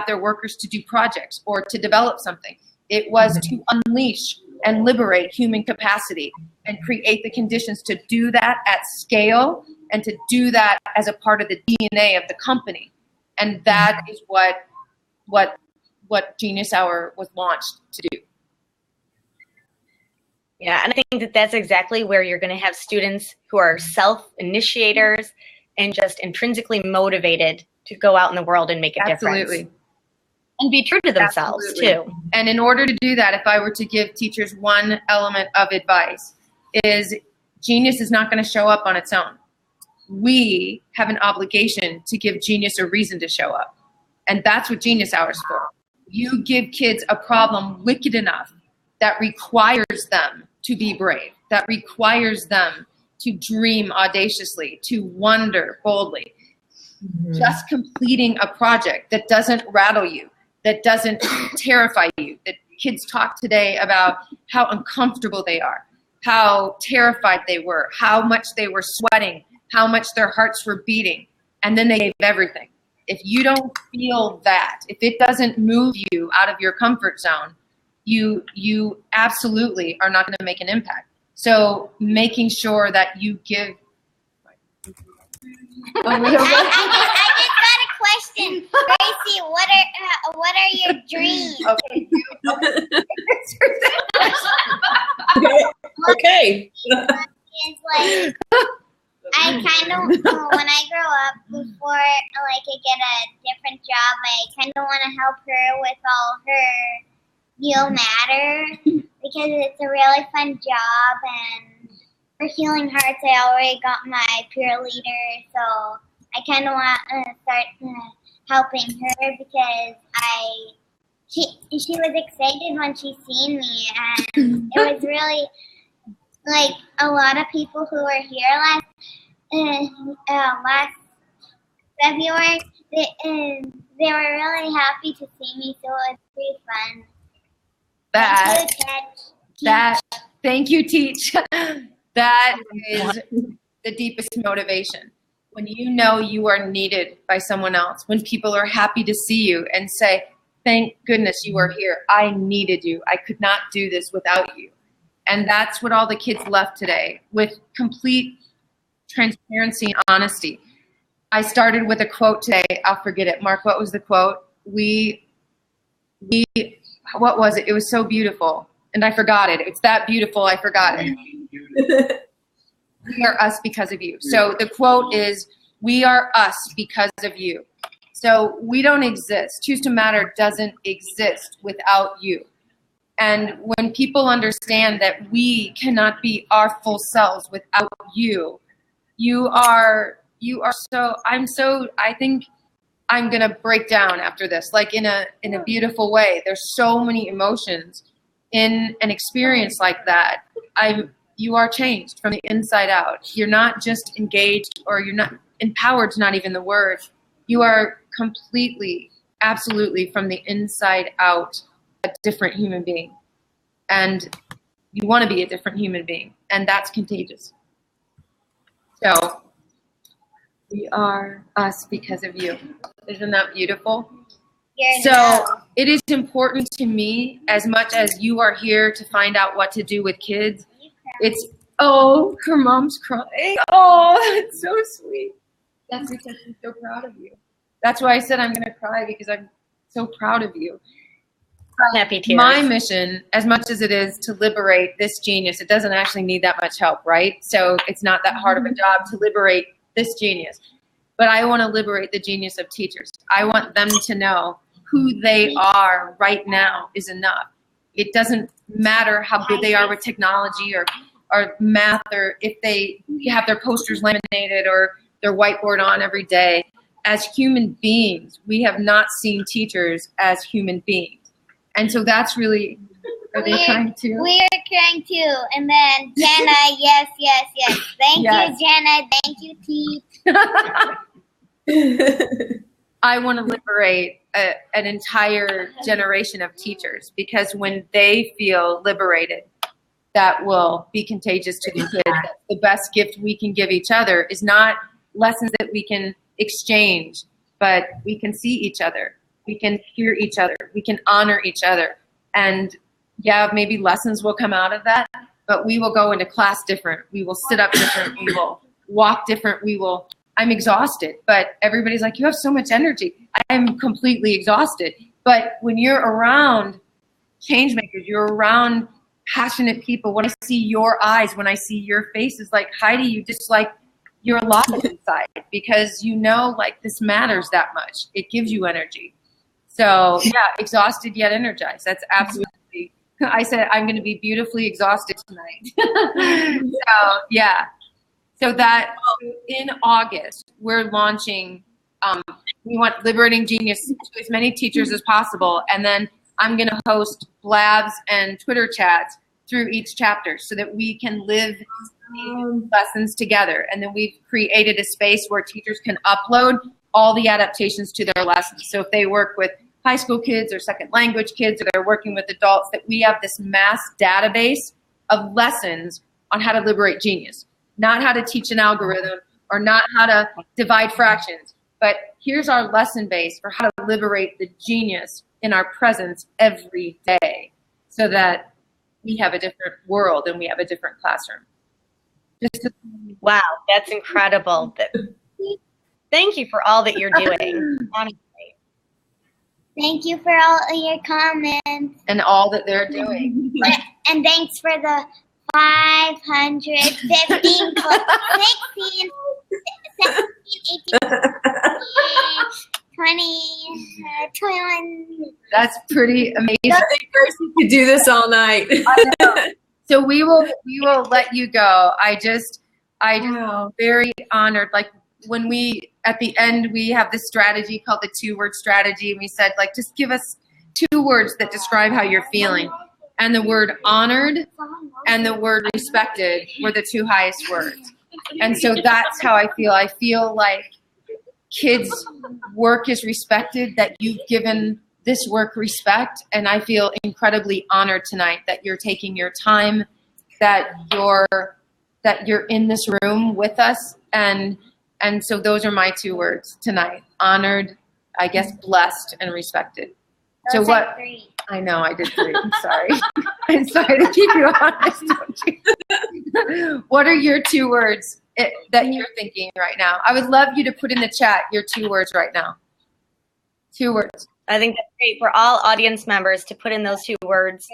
their workers to do projects or to develop something. It was to unleash and liberate human capacity and create the conditions to do that at scale and to do that as a part of the DNA of the company. And that is what Genius Hour was launched to do. Yeah, and I think that that's exactly where you're going to have students who are self-initiators and just intrinsically motivated to go out in the world and make a difference. Absolutely. And be true to themselves, Absolutely. too. And in order to do that, if I were to give teachers one element of advice, is genius is not going to show up on its own. We have an obligation to give genius a reason to show up. And that's what Genius Hour is for. You give kids a problem wicked enough that requires them to be brave, that requires them to dream audaciously, to wonder boldly. Just completing a project that doesn't rattle you, that doesn't terrify you. That kids talk today about how uncomfortable they are, how terrified they were, how much they were sweating, how much their hearts were beating, and then they gave everything. If you don't feel that, if it doesn't move you out of your comfort zone, you absolutely are not going to make an impact. So making sure that you give. I just got a question, Gracie. What are your dreams? Okay. It's like I kind of when I grow up, before I get a different job, I kind of want to help her with all her matter because it's a really fun job, and for Healing Hearts, I already got my peer leader, so I kind of want to start helping her because she was excited when she seen me, and it was really like a lot of people who were here last February. They were really happy to see me, so it was pretty fun. Thank you, Teach. That is the deepest motivation. When you know you are needed by someone else, when people are happy to see you and say, thank goodness you are here. I needed you. I could not do this without you. And that's what all the kids left today, with complete transparency and honesty. I started with a quote today. I'll forget it. Mark, what was the quote? What was it? It was so beautiful. And I forgot it. It's that beautiful, I forgot it. We are us because of you. So the quote is, we are us because of you. So we don't exist. Choose to Matter doesn't exist without you. And when people understand that we cannot be our full selves without you, I think I'm going to break down after this, like in a beautiful way. There's so many emotions in an experience like that. You are changed from the inside out. You're not just engaged, or you're not empowered, not even the word. You are completely, absolutely from the inside out a different human being. And you want to be a different human being. And that's contagious. So we are us because of you. Isn't that beautiful? So it is important to me, as much as you are here to find out what to do with kids. It's, oh, her mom's crying. Oh, that's so sweet. That's because I'm so proud of you. That's why I said I'm going to cry, because I'm so proud of you. Happy tears. My mission, as much as it is to liberate this genius, it doesn't actually need that much help, right? So it's not that hard of a job to liberate this genius. But I want to liberate the genius of teachers. I want them to know who they are right now is enough. It doesn't matter how good they are with technology or math, or if they have their posters laminated or their whiteboard on every day. As human beings, we have not seen teachers as human beings. And so that's really, are they crying too? We are crying too. And then Jenna, yes. Thank you, Jenna. Thank you, Teach. I want to liberate an entire generation of teachers, because when they feel liberated, that will be contagious to the kids. The best gift we can give each other is not lessons that we can exchange, but we can see each other. We can hear each other. We can honor each other. And yeah, maybe lessons will come out of that, but we will go into class different. We will sit up different. We will walk different. I'm exhausted, but everybody's like, you have so much energy. I'm completely exhausted. But when you're around change makers, you're around passionate people, when I see your eyes, when I see your faces, like Heidi, you just like, you're alive inside, because you know, like, this matters that much. It gives you energy. So yeah, exhausted yet energized. That's absolutely, I said, I'm going to be beautifully exhausted tonight. So yeah. So that in August, we're launching, we want Liberating Genius to as many teachers as possible. And then I'm going to host blabs and Twitter chats through each chapter so that we can live these lessons together. And then we've created a space where teachers can upload all the adaptations to their lessons. So if they work with high school kids or second language kids, or they're working with adults, that we have this mass database of lessons on how to liberate genius. Not how to teach an algorithm or not how to divide fractions, but here's our lesson base for how to liberate the genius in our presence every day, so that we have a different world and we have a different classroom. Wow, that's incredible. Thank you for all that you're doing, honestly. Thank you for all of your comments. And all that they're doing. And thanks for the 515 plus 16, 17, 18, 20, 21. That's pretty amazing. I think Gracie could do this all night. I know. So we will let you go. I just very honored. Like, when we, at the end, we have this strategy called the 2-word strategy. And we said, like, just give us 2 words that describe how you're feeling. And the word honored and the word respected were the 2 highest words. And so that's how I feel. I feel like kids' work is respected, that you've given this work respect. And I feel incredibly honored tonight that you're taking your time, that you're in this room with us. And so those are my 2 words tonight: honored, I guess, blessed, and respected. Those so what? Are 3. I know, I did 3. I'm sorry. I'm sorry to keep you honest. Don't you? What are your 2 words that you're thinking right now? I would love you to put in the chat your 2 words right now. 2 words. I think that's great for all audience members to put in those 2 words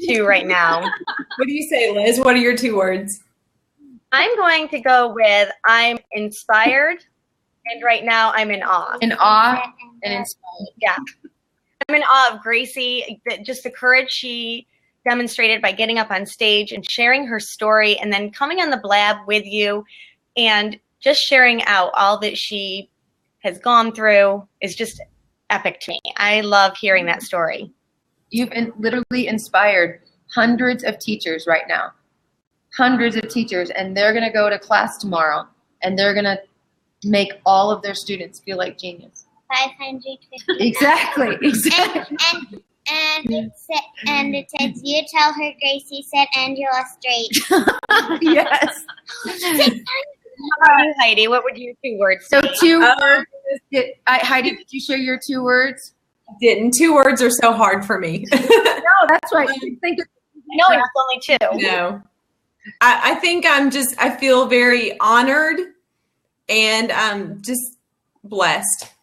too right now. What do you say, Liz? What are your 2 words? I'm going to go with I'm inspired, and right now I'm in awe. In awe and inspired. Yeah. I'm in awe of Gracie, just the courage she demonstrated by getting up on stage and sharing her story, and then coming on the blab with you and just sharing out all that she has gone through is just epic to me. I love hearing that story. You've literally inspired hundreds of teachers right now. Hundreds of teachers, and they're going to go to class tomorrow, and they're going to make all of their students feel like genius. 550. Exactly. And it says, you tell her Gracie said Angela straight. Yes. How about you, Heidi? What would your 2 words So be? 2 words. Heidi, did you share your 2 words? Didn't. 2 words are so hard for me. No, that's right. No, it's only 2. No. I think I feel very honored and just blessed.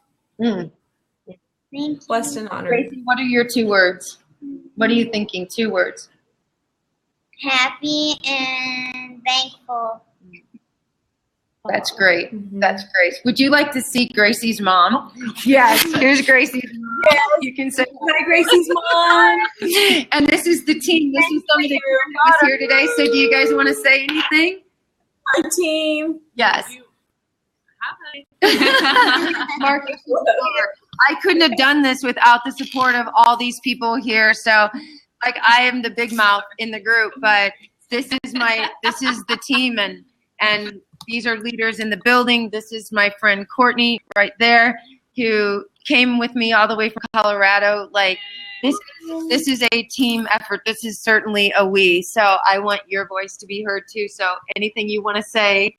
Mm. Thank you. Blessed and honored. Gracie, what are your 2 words? What are you thinking? 2 words. Happy and thankful. That's great. That's great. Would you like to see Gracie's mom? Yes, here's Gracie's mom. You can say Hi, Gracie's mom. And this is the team. This is some of the group that was here today. So do you guys want to say anything? Our team. Yes. Mark, I couldn't have done this without the support of all these people here. So like I am the big mouth in the group, but this is the team and these are leaders in the building. This is my friend Courtney right there who came with me all the way from Colorado. Like this is a team effort. This is certainly a we. So I want your voice to be heard too. So anything you want to say?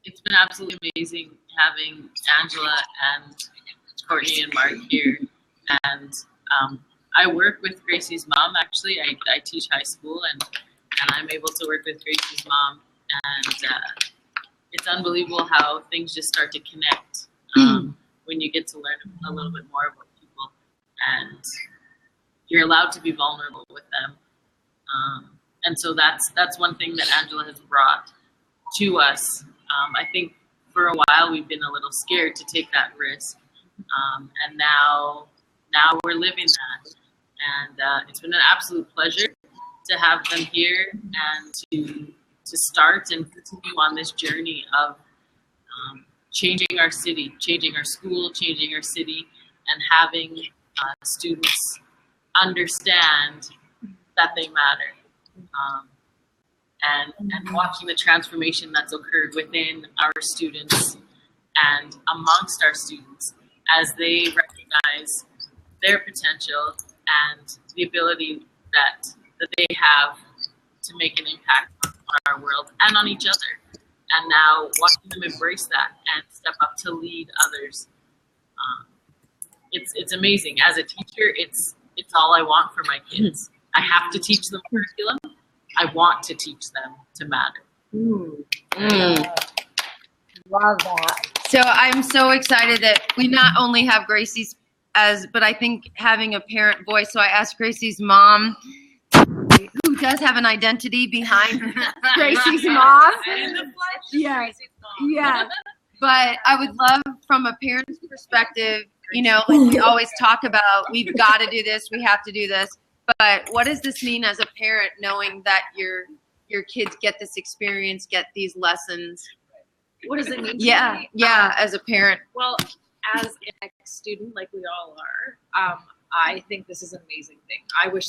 It's been absolutely amazing having Angela and Courtney and Mark here. And I work with Gracie's mom, actually. I teach high school, and I'm able to work with Gracie's mom. And it's unbelievable how things just start to connect when you get to learn a little bit more about people. And you're allowed to be vulnerable with them. And so that's one thing that Angela has brought to us. I think for a while we've been a little scared to take that risk. And now we're living that. And it's been an absolute pleasure to have them here and to start and continue on this journey of changing our city, changing our school, changing our city, and having students understand that they matter. And watching the transformation that's occurred within our students and amongst our students as they recognize their potential and the ability that they have to make an impact on our world and on each other. And now watching them embrace that and step up to lead others. It's amazing. As a teacher, it's all I want for my kids. I have to teach them curriculum. I want to teach them to matter. Love that. So I'm so excited that we not only have Gracie's but I think having a parent voice. So I asked Gracie's mom, who does have an identity behind Gracie's mom. Yes. Yeah. But I would love from a parent's perspective, like we always talk about, we've got to do this, we have to do this. But what does this mean as a parent, knowing that your kids get this experience, get these lessons? What does it mean? Yeah, as a parent. Well, as an ex-student, like we all are, I think this is an amazing thing. I wish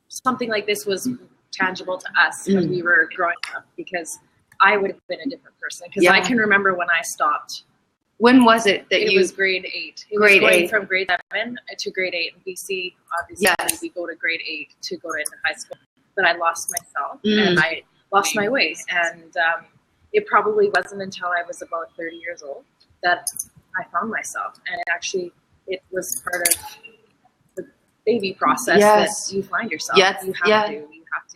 something like this was tangible to us when we were growing up, because I would have been a different person. Because I can remember when I stopped. When was it that it was grade 8. It was going from grade 7 to grade 8 in BC. Obviously, we go to grade 8 to go into high school. But I lost myself and I lost my way. And it probably wasn't until I was about 30 years old that I found myself. And it was part of the baby process that you find yourself. Yes. You have to.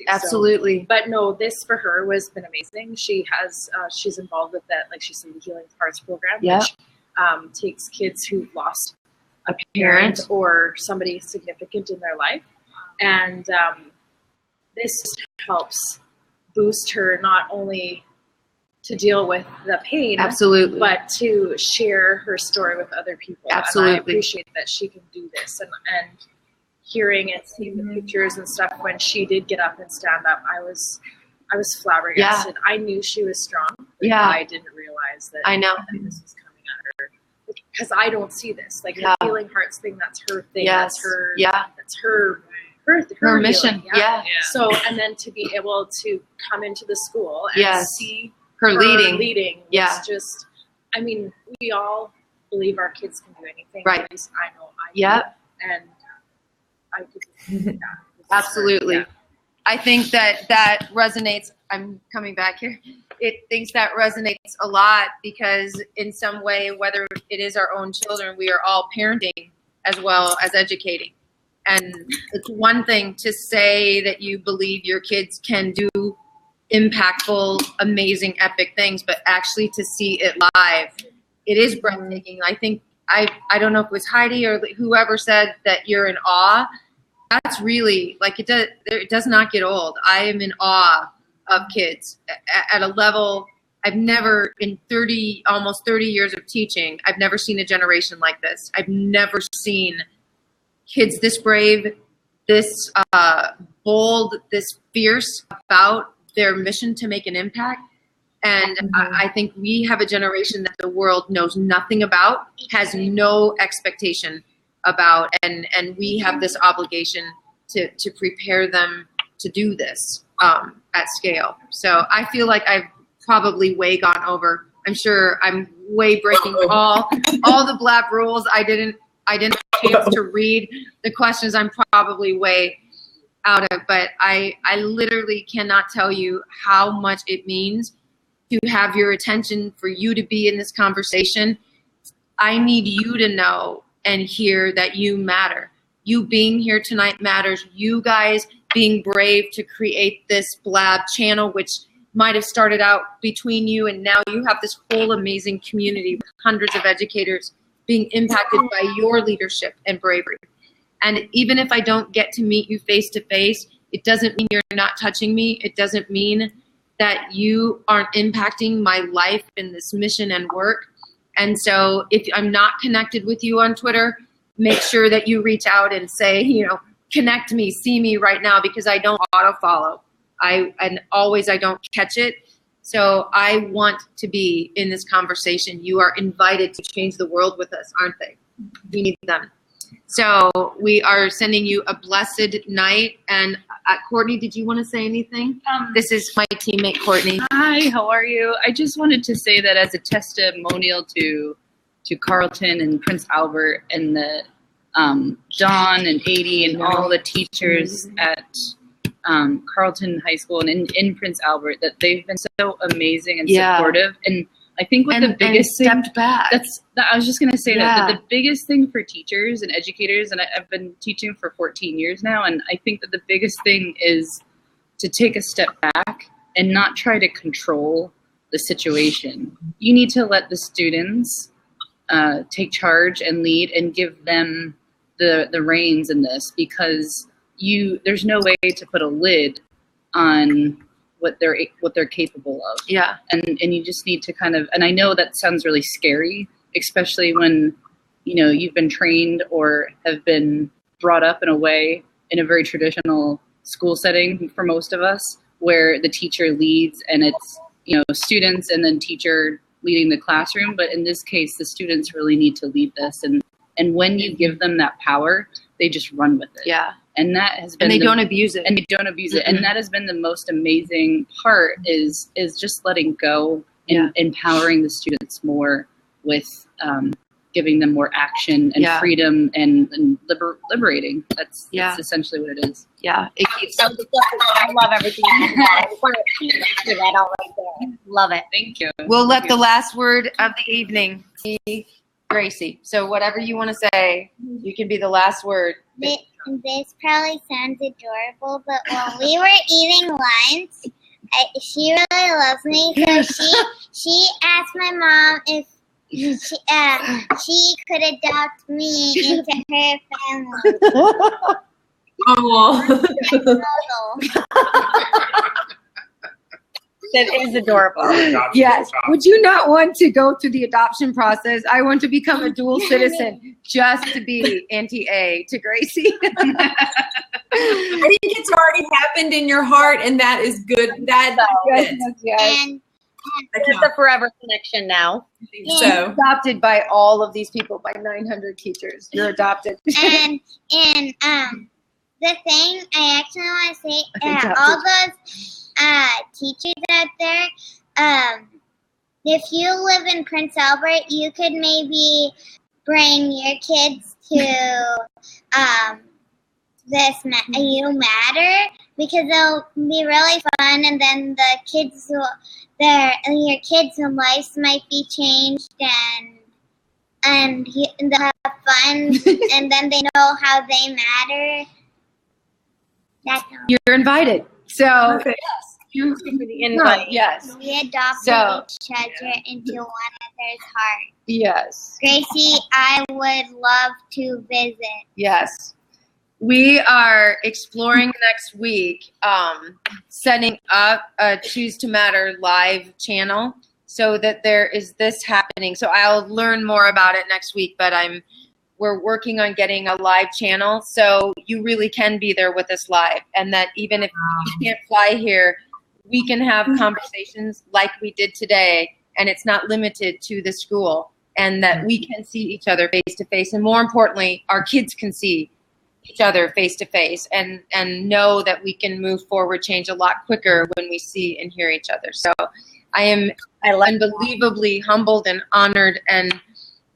Absolutely. So, but no, this for her has been amazing. She has, she's involved with that, like she said, the Healing Hearts program, which takes kids who've lost a parent or somebody significant in their life. And this helps boost her not only to deal with the pain, but to share her story with other people. Absolutely. And I appreciate that she can do this. And hearing and seeing the pictures and stuff when she did get up and stand up, I was flabbergasted. I knew she was strong, but I didn't realize that this was coming at her, because I don't see this. Like the Healing Hearts thing, that's her thing. That's her. That's her mission. Healing, So, and then to be able to come into the school and see her leading was just, I mean, we all believe our kids can do anything. Right. At least I know I do. And I could absolutely. Yeah. I think that resonates. I'm coming back here. It thinks that resonates a lot, because in some way, whether it is our own children, we are all parenting as well as educating. And it's one thing to say that you believe your kids can do impactful, amazing, epic things, but actually to see it live, it is breathtaking. I think I don't know if it was Heidi or whoever said that you're in awe. That's really, like, it does not get old. I am in awe of kids at a level I've never, in almost 30 years of teaching, I've never seen a generation like this. I've never seen kids this brave, this bold, this fierce about their mission to make an impact. And I think we have a generation that the world knows nothing about, has no expectation about, and we have this obligation to prepare them to do this at scale. So I feel like I've probably way gone over. I'm sure I'm way breaking all the Blab rules. I didn't have a chance to read the questions. I'm probably way out of, but I literally cannot tell you how much it means to have your attention, for you to be in this conversation. I need you to know and hear that you matter. You being here tonight matters. You guys being brave to create this Blab channel, which might have started out between you, and now you have this whole amazing community with hundreds of educators being impacted by your leadership and bravery. And even if I don't get to meet you face to face, it doesn't mean you're not touching me. It doesn't mean that you aren't impacting my life in this mission and work. And so if I'm not connected with you on Twitter, make sure that you reach out and say, connect me, see me right now, because I don't auto follow. I don't catch it. So I want to be in this conversation. You are invited to change the world with us, aren't they? We need them. So we are sending you a blessed night. And Courtney, did you want to say anything? This is my teammate, Courtney. Hi, how are you? I just wanted to say that as a testimonial to Carleton and Prince Albert and the John and Adie and all the teachers at Carleton High School and in Prince Albert, that they've been so amazing and supportive. And I think the biggest thing, stepped back. I was just going to say that the biggest thing for teachers and educators, and I've been teaching for 14 years now, and I think that the biggest thing is to take a step back and not try to control the situation. You need to let the students take charge and lead and give them the reins in this, because there's no way to put a lid on what they're capable of. Yeah. And you just need to kind of, and I know that sounds really scary, especially when, you've been trained or have been brought up in a way in a very traditional school setting for most of us, where the teacher leads and it's, students and then teacher leading the classroom. But in this case, the students really need to lead this. And when you give them that power, they just run with it. Yeah. And that has been, don't abuse it. And they don't abuse it. And that has been the most amazing part is just letting go and empowering the students more with giving them more action and freedom and liberating. That's essentially what it is. Yeah. It keeps. I love everything. I want to hear that all right there. Love it. Thank you. We'll let the last word of the evening be Gracie. So whatever you want to say, you can be the last word. This probably sounds adorable, but when we were eating lunch, she really loves me, so she asked my mom if she could adopt me into her family. Oh. That is adorable. Yes. Would you not want to go through the adoption process? I want to become a dual citizen just to be anti-A to Gracie. I think it's already happened in your heart, and that is good. That's good. And it's a forever connection now. I think so. Adopted by all of these people, by 900 teachers. You're adopted. And the thing I actually want to say, all those teachers out there, if you live in Prince Albert, you could maybe bring your kids to this You Matter, because it'll be really fun, and then the kids your kids' lives might be changed, and they'll have fun, and then they know how they matter. That's all. You're invited. So Perfect. you The invite. Yes. We adopted each other into one another's heart. Yes. Gracie, I would love to visit. Yes. We are exploring next week, setting up a Choose to Matter live channel so that there is this happening. So I'll learn more about it next week, but we're working on getting a live channel, so you really can be there with us live, and that even if you can't fly here, we can have conversations like we did today, and it's not limited to the school, and that we can see each other face to face, and more importantly, our kids can see each other face to face, and know that we can move forward, change a lot quicker when we see and hear each other. So I am unbelievably humbled and honored and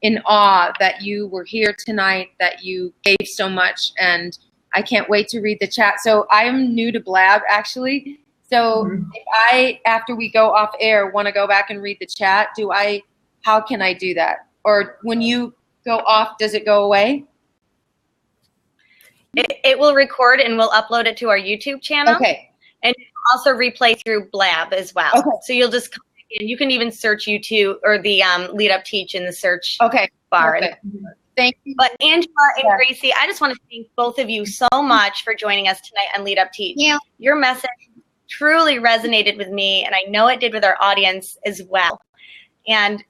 in awe that you were here tonight, that you gave so much, and I can't wait to read the chat. So I'm new to Blab, actually. So if I, after we go off air, want to go back and read the chat, how can I do that? Or when you go off, does it go away? It will record and we'll upload it to our YouTube channel. Okay. And also replay through Blab as well. Okay. So you'll just come in. You can even search YouTube or the LeadUpTeach in the search bar. Okay. Thank you. But Angela and Gracie, I just want to thank both of you so much for joining us tonight on LeadUpTeach. Yeah. Your message truly resonated with me, and I know it did with our audience as well. And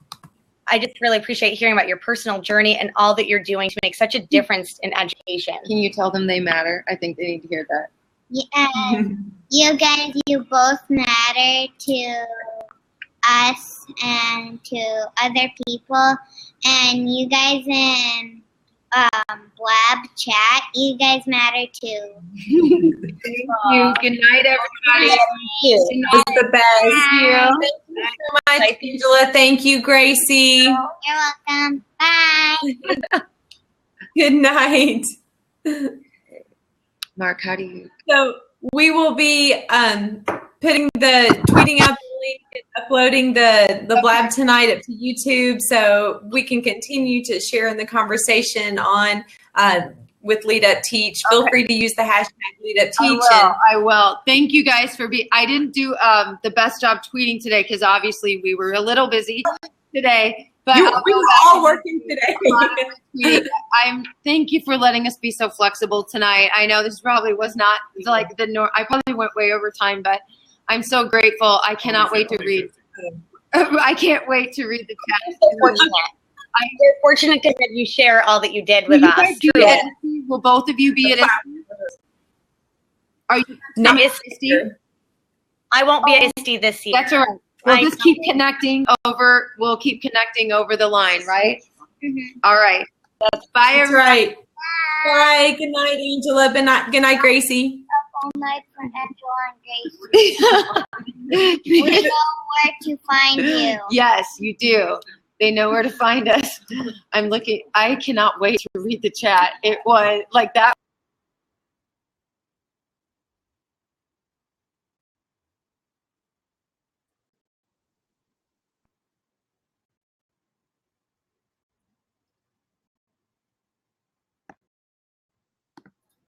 I just really appreciate hearing about your personal journey and all that you're doing to make such a difference in education. Can you tell them they matter? I think they need to hear that. Yeah, you guys, you both matter to us and to other people, and you guys in Blab chat, you guys matter too. Thank you. Good night, everybody. It was the best. Thank you so much, Angela. Thank you, Gracie. You're welcome. Bye. Good night. Mark, how do you? So we will be tweeting out the link and uploading the Blab tonight up to YouTube, so we can continue to share in the conversation on with LeadUpTeach. Feel free to use the hashtag LeadUpTeach. I will. Thank you guys for being. I didn't do the best job tweeting today because obviously we were a little busy today. But we were all working today. Thank you for letting us be so flexible tonight. I know this probably was not like the norm. I probably went way over time, but I'm so grateful. I cannot wait to read. I can't wait to read the chat. We're fortunate to have you share all that you did with Will you us. guys be at SC? Will both of you be at SC? Are you not at SC? I won't be at SC this year. That's all right. We'll just keep connecting over. We'll keep connecting over the line, right? All right. Bye, everyone. Right. Bye. Good night, Angela. Good night, Gracie. All night for Angela and Gracie. We know where to find you. Yes, you do. They know where to find us. I cannot wait to read the chat. It was like that.